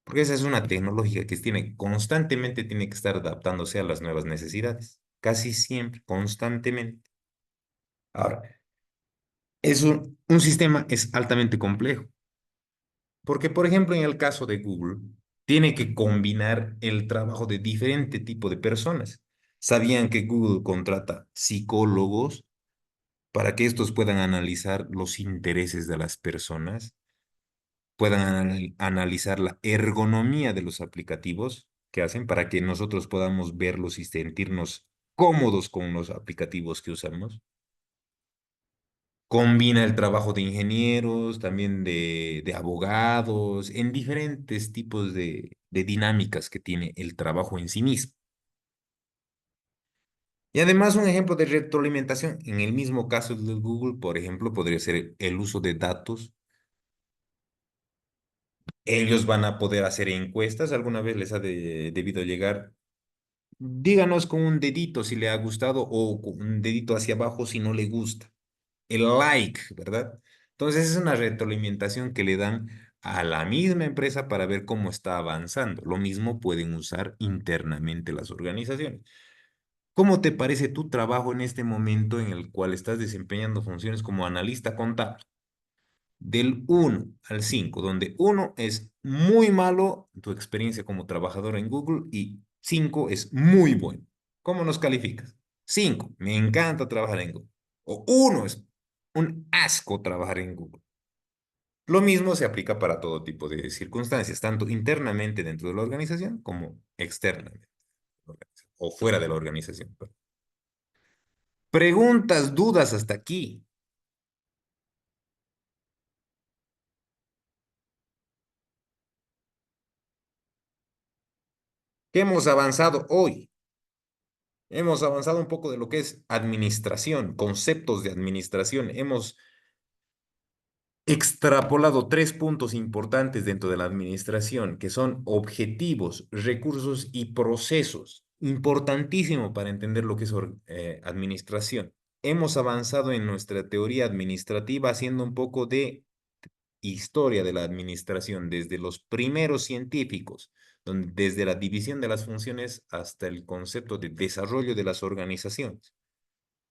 Speaker 8: Porque esa es una tecnología que constantemente tiene que estar adaptándose a las nuevas necesidades. Casi siempre, constantemente. Ahora, un sistema es altamente complejo. Porque, por ejemplo, en el caso de Google, tiene que combinar el trabajo de diferente tipo de personas. ¿Sabían que Google contrata psicólogos para que estos puedan analizar los intereses de las personas? Puedan analizar la ergonomía de los aplicativos que hacen para que nosotros podamos verlos y sentirnos cómodos con los aplicativos que usamos. Combina el trabajo de ingenieros, también de abogados, en diferentes tipos de dinámicas que tiene el trabajo en sí mismo. Y además un ejemplo de retroalimentación, en el mismo caso de Google, por ejemplo, podría ser el uso de datos. Ellos van a poder hacer encuestas. ¿Alguna vez les ha debido llegar? Díganos con un dedito si le ha gustado o con un dedito hacia abajo si no le gusta. El like, ¿verdad? Entonces es una retroalimentación que le dan a la misma empresa para ver cómo está avanzando. Lo mismo pueden usar internamente las organizaciones. ¿Cómo te parece tu trabajo en este momento en el cual estás desempeñando funciones como analista contable? Del 1 al 5, donde 1 es muy malo tu experiencia como trabajador en Google y 5 es muy bueno. ¿Cómo nos calificas? 5, me encanta trabajar en Google. O 1 es un asco trabajar en Google. Lo mismo se aplica para todo tipo de circunstancias, tanto internamente dentro de la organización como externamente o fuera de la organización. Preguntas, dudas hasta aquí. ¿Qué hemos avanzado hoy? Hemos avanzado un poco de lo que es administración, conceptos de administración. Hemos extrapolado 3 puntos importantes dentro de la administración, que son objetivos, recursos y procesos. Importantísimo para entender lo que es administración. Hemos avanzado en nuestra teoría administrativa haciendo un poco de historia de la administración, desde los primeros científicos, desde la división de las funciones hasta el concepto de desarrollo de las organizaciones.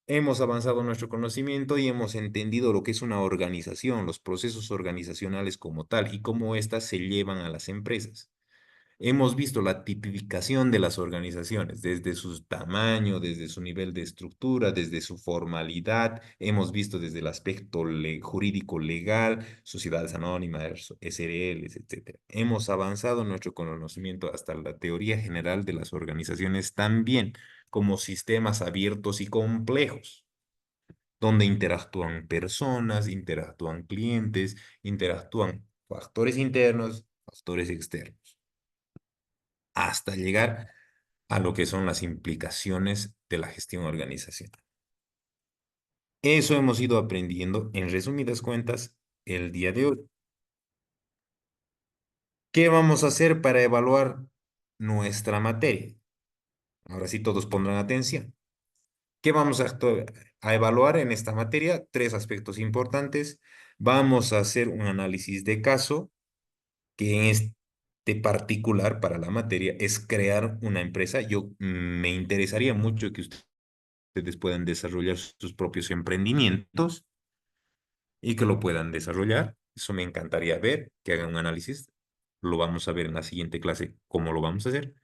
Speaker 8: Hemos avanzado nuestro conocimiento y hemos entendido lo que es una organización, los procesos organizacionales como tal y cómo éstas se llevan a las empresas. Hemos visto la tipificación de las organizaciones, desde su tamaño, desde su nivel de estructura, desde su formalidad. Hemos visto desde el aspecto jurídico legal, sociedades anónimas, SRLs, etcétera. Hemos avanzado nuestro conocimiento hasta la teoría general de las organizaciones también, como sistemas abiertos y complejos, donde interactúan personas, interactúan clientes, interactúan factores internos, factores externos, hasta llegar a lo que son las implicaciones de la gestión organizacional. Eso hemos ido aprendiendo en resumidas cuentas el día de hoy. ¿Qué vamos a hacer para evaluar nuestra materia? Ahora sí todos pondrán atención. ¿Qué vamos a evaluar en esta materia? Tres aspectos importantes. Vamos a hacer un análisis de caso, que en este particular para la materia es crear una empresa. Me interesaría mucho que ustedes puedan desarrollar sus propios emprendimientos y que lo puedan desarrollar. Eso me encantaría ver, que hagan un análisis. Lo vamos a ver en la siguiente clase, cómo lo vamos a hacer.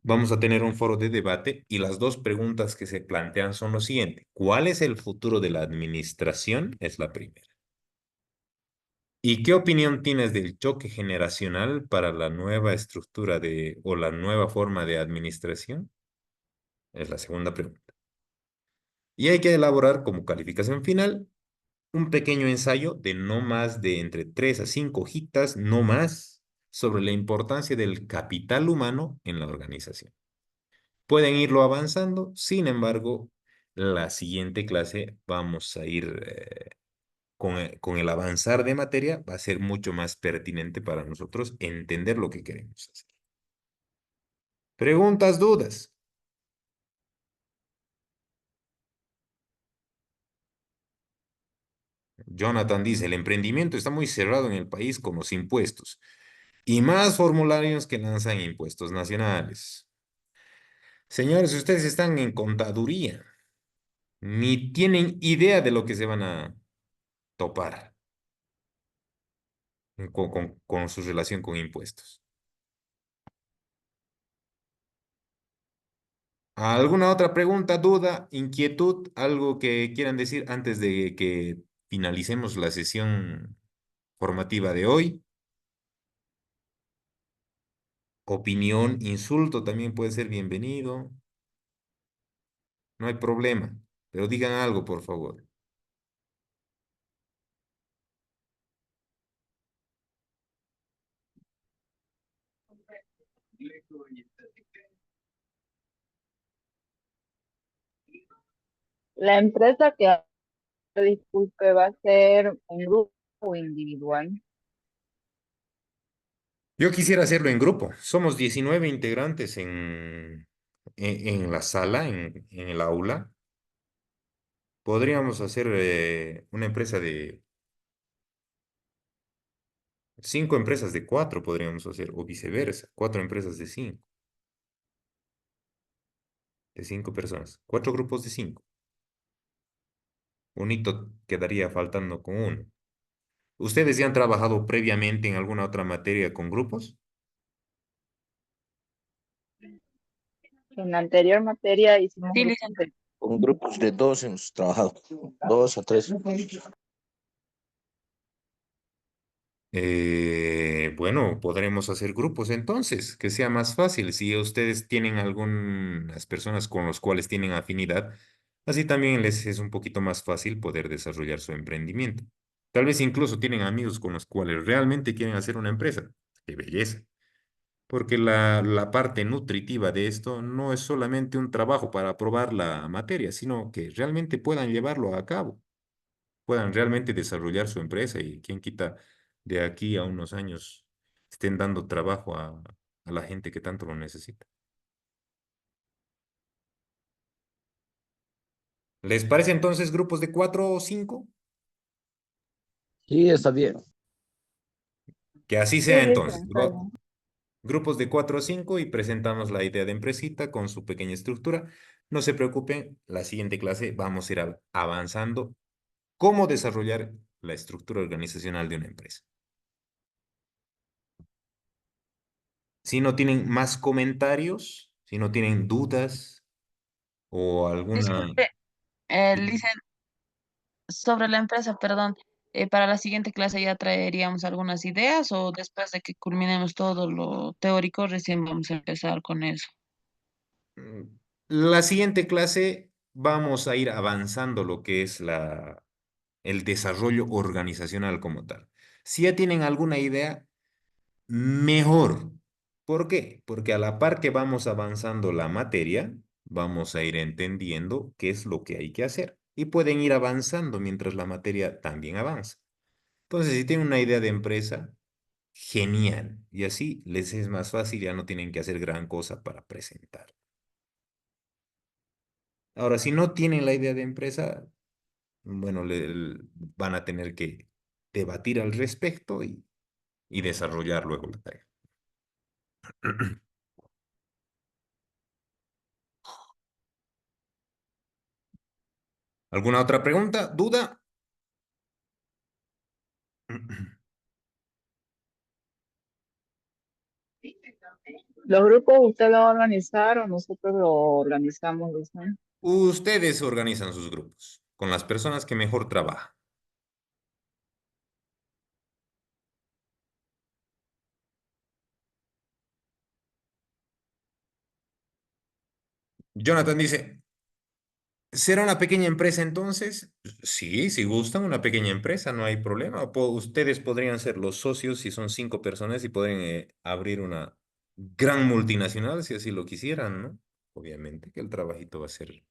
Speaker 8: Vamos a tener un foro de debate y las dos preguntas que se plantean son lo siguiente. ¿Cuál es el futuro de la administración? Es la primera. ¿Y qué opinión tienes del choque generacional para la nueva estructura o la nueva forma de administración? Es la segunda pregunta. Y hay que elaborar como calificación final un pequeño ensayo de no más de entre 3 a 5 hojitas, no más, sobre la importancia del capital humano en la organización. Pueden irlo avanzando, sin embargo, la siguiente clase vamos a ir con el avanzar de materia, va a ser mucho más pertinente para nosotros entender lo que queremos hacer. ¿Preguntas, dudas? Jonathan dice, el emprendimiento está muy cerrado en el país con los impuestos y más formularios que lanzan impuestos nacionales. Señores, ustedes están en contaduría, ni tienen idea de lo que se van a topar con su relación con impuestos. ¿Alguna otra pregunta, duda, inquietud, algo que quieran decir antes de que finalicemos la sesión formativa de hoy? Opinión, insulto también puede ser bienvenido. No hay problema, pero digan algo, por favor.
Speaker 12: La empresa que, disculpe, va a ser un grupo o individual.
Speaker 8: Yo quisiera hacerlo en grupo. Somos 19 integrantes en la sala, en el aula. Podríamos hacer una empresa de 5 empresas de 4, podríamos hacer, o viceversa, 4 empresas de 5 personas, 4 grupos de 5. Un hito quedaría faltando con uno. ¿Ustedes ya han trabajado previamente en alguna otra materia con grupos?
Speaker 12: En la anterior materia hicimos
Speaker 11: Sí,
Speaker 12: grupos
Speaker 11: licenciada.
Speaker 4: Con grupos de 2 hemos trabajado, 2 a 3.
Speaker 8: Bueno, podremos hacer grupos entonces, que sea más fácil. Si ustedes tienen algunas personas con las cuales tienen afinidad, así también les es un poquito más fácil poder desarrollar su emprendimiento. Tal vez incluso tienen amigos con los cuales realmente quieren hacer una empresa. ¡Qué belleza! Porque la parte nutritiva de esto no es solamente un trabajo para aprobar la materia, sino que realmente puedan llevarlo a cabo, puedan realmente desarrollar su empresa y quién quita de aquí a unos años estén dando trabajo a la gente que tanto lo necesita. ¿Les parece entonces grupos de 4 o 5?
Speaker 4: Sí, está bien.
Speaker 8: Que así
Speaker 12: Sí,
Speaker 8: sea
Speaker 12: dicen,
Speaker 8: entonces.
Speaker 12: está bien.
Speaker 8: Grupos de 4 o 5 y presentamos la idea de empresita con su pequeña estructura. No se preocupen, la siguiente clase vamos a ir avanzando cómo desarrollar la estructura organizacional de una empresa. Si no tienen más comentarios, si no tienen dudas o alguna...
Speaker 11: Disculpe, sobre la empresa, perdón. Para la siguiente clase ya traeríamos algunas ideas o después de que culminemos todo lo teórico, recién vamos a empezar con eso.
Speaker 8: La siguiente clase vamos a ir avanzando lo que es el desarrollo organizacional como tal. Si ya tienen alguna idea, mejor. ¿Por qué? Porque a la par que vamos avanzando la materia, vamos a ir entendiendo qué es lo que hay que hacer. Y pueden ir avanzando mientras la materia también avanza. Entonces, si tienen una idea de empresa, genial. Y así les es más fácil, ya no tienen que hacer gran cosa para presentar. Ahora, si no tienen la idea de empresa, bueno, van a tener que debatir al respecto y desarrollar luego la tarea. ¿Alguna otra pregunta? ¿Duda?
Speaker 12: ¿Los grupos usted los va a organizar o nosotros lo organizamos, Luciano?
Speaker 8: Ustedes organizan sus grupos con las personas que mejor trabajan. Jonathan dice, ¿será una pequeña empresa entonces? Sí, si gustan, una pequeña empresa, no hay problema. Ustedes podrían ser los socios si son 5 personas y pueden abrir una gran multinacional si así lo quisieran, ¿no? Obviamente que el trabajito va a ser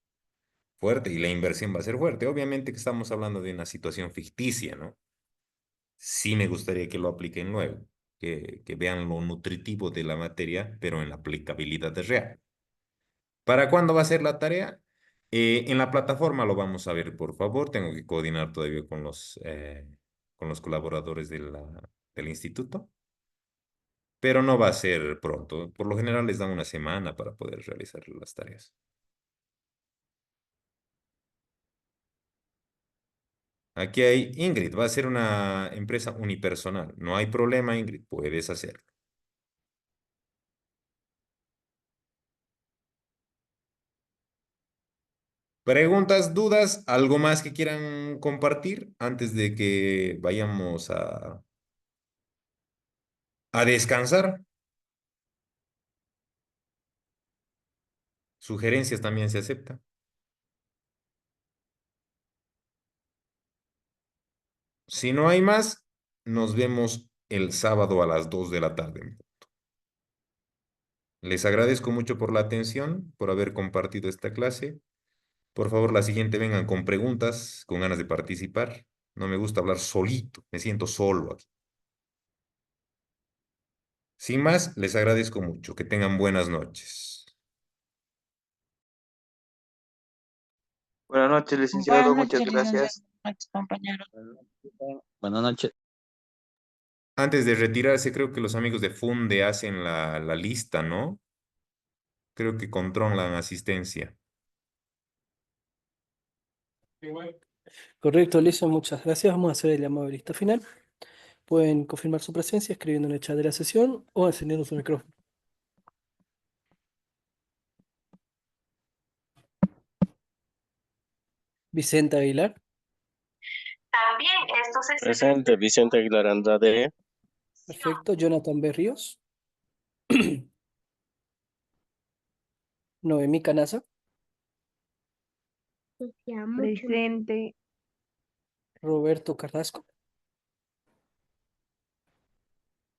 Speaker 8: fuerte y la inversión va a ser fuerte. Obviamente que estamos hablando de una situación ficticia, ¿no? Sí me gustaría que lo apliquen luego, que vean lo nutritivo de la materia, pero en la aplicabilidad real. ¿Para cuándo va a ser la tarea? En la plataforma lo vamos a ver, por favor. Tengo que coordinar todavía con los colaboradores del instituto, pero no va a ser pronto. Por lo general les dan una semana para poder realizar las tareas. Aquí hay Ingrid, va a ser una empresa unipersonal. No hay problema, Ingrid, puedes hacerlo. ¿Preguntas, dudas, algo más que quieran compartir antes de que vayamos a descansar? Sugerencias también se aceptan. Si no hay más, nos vemos el sábado a las 2 de la tarde. Les agradezco mucho por la atención, por haber compartido esta clase. Por favor, la siguiente vengan con preguntas, con ganas de participar. No me gusta hablar solito, me siento solo aquí. Sin más, les agradezco mucho. Que tengan buenas noches.
Speaker 10: Buenas noches, licenciado.
Speaker 11: Buenas
Speaker 10: Muchas
Speaker 11: noches, licenciado.
Speaker 10: gracias.
Speaker 11: Buenas noches, compañeros.
Speaker 4: Buenas noches.
Speaker 8: Antes de retirarse, creo que los amigos de Funde hacen la lista, ¿no? Creo que controlan asistencia.
Speaker 1: Correcto, Lisa, muchas gracias. Vamos a hacer el llamado de lista final. Pueden confirmar su presencia escribiendo en el chat de la sesión o encendiendo su micrófono. Vicente Aguilar,
Speaker 9: Presente, Vicente Aguilar Andrade.
Speaker 1: perfecto. Jonathan Berríos, Noemí Canaza,
Speaker 12: Presente.
Speaker 1: Roberto Carrasco,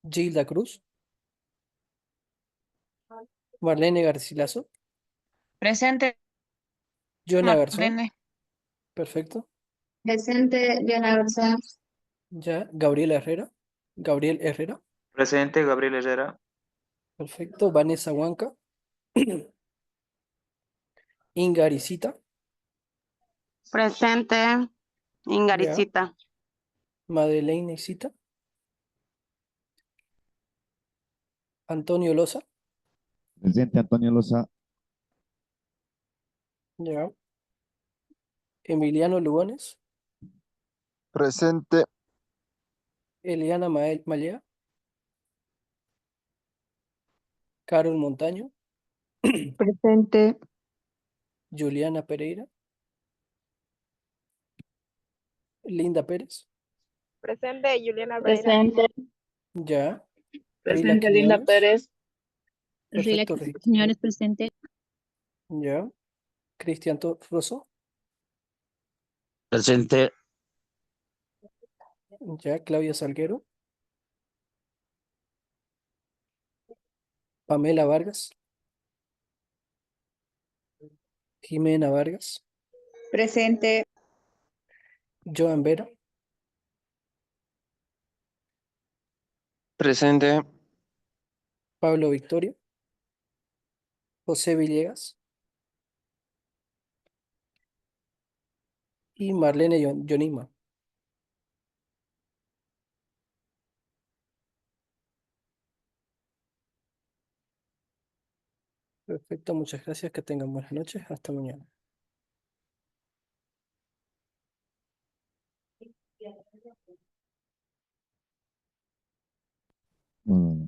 Speaker 1: Gilda Cruz, Marlene Garcilaso,
Speaker 11: Presente,
Speaker 1: Jonah Garzón,
Speaker 11: Marlene.
Speaker 1: perfecto.
Speaker 13: Presente, Diana Garzón.
Speaker 1: Ya, Gabriel Herrera,
Speaker 10: Presente, Gabriel Herrera.
Speaker 1: perfecto. Vanessa Huanca, Inga Aricita,
Speaker 14: Presente,
Speaker 1: ya.
Speaker 14: Ingaricita.
Speaker 1: Madeleine Isita, Antonio Loza,
Speaker 15: Presente, Antonio Loza.
Speaker 1: ya. Emiliano Lugones,
Speaker 5: Presente.
Speaker 1: Eliana Malea, Carol Montaño,
Speaker 2: Presente.
Speaker 1: Juliana Pereira, Linda Pérez,
Speaker 12: Presente, Juliana
Speaker 13: Presente.
Speaker 1: ya. Rila
Speaker 12: Presente, Linda
Speaker 1: Quiñones,
Speaker 12: Pérez.
Speaker 1: perfecto, Rila.
Speaker 13: Señores, presente.
Speaker 1: Ya. Cristian Rosso.
Speaker 4: Presente.
Speaker 1: Ya. Claudia Salguero. Pamela Vargas. Jimena Vargas.
Speaker 12: Presente.
Speaker 1: Joan Vera.
Speaker 16: Presente.
Speaker 1: Pablo Victorio. José Villegas. Y Marlene Yonima. Perfecto, muchas gracias. Que tengan buenas noches. Hasta mañana.
Speaker 15: Mm.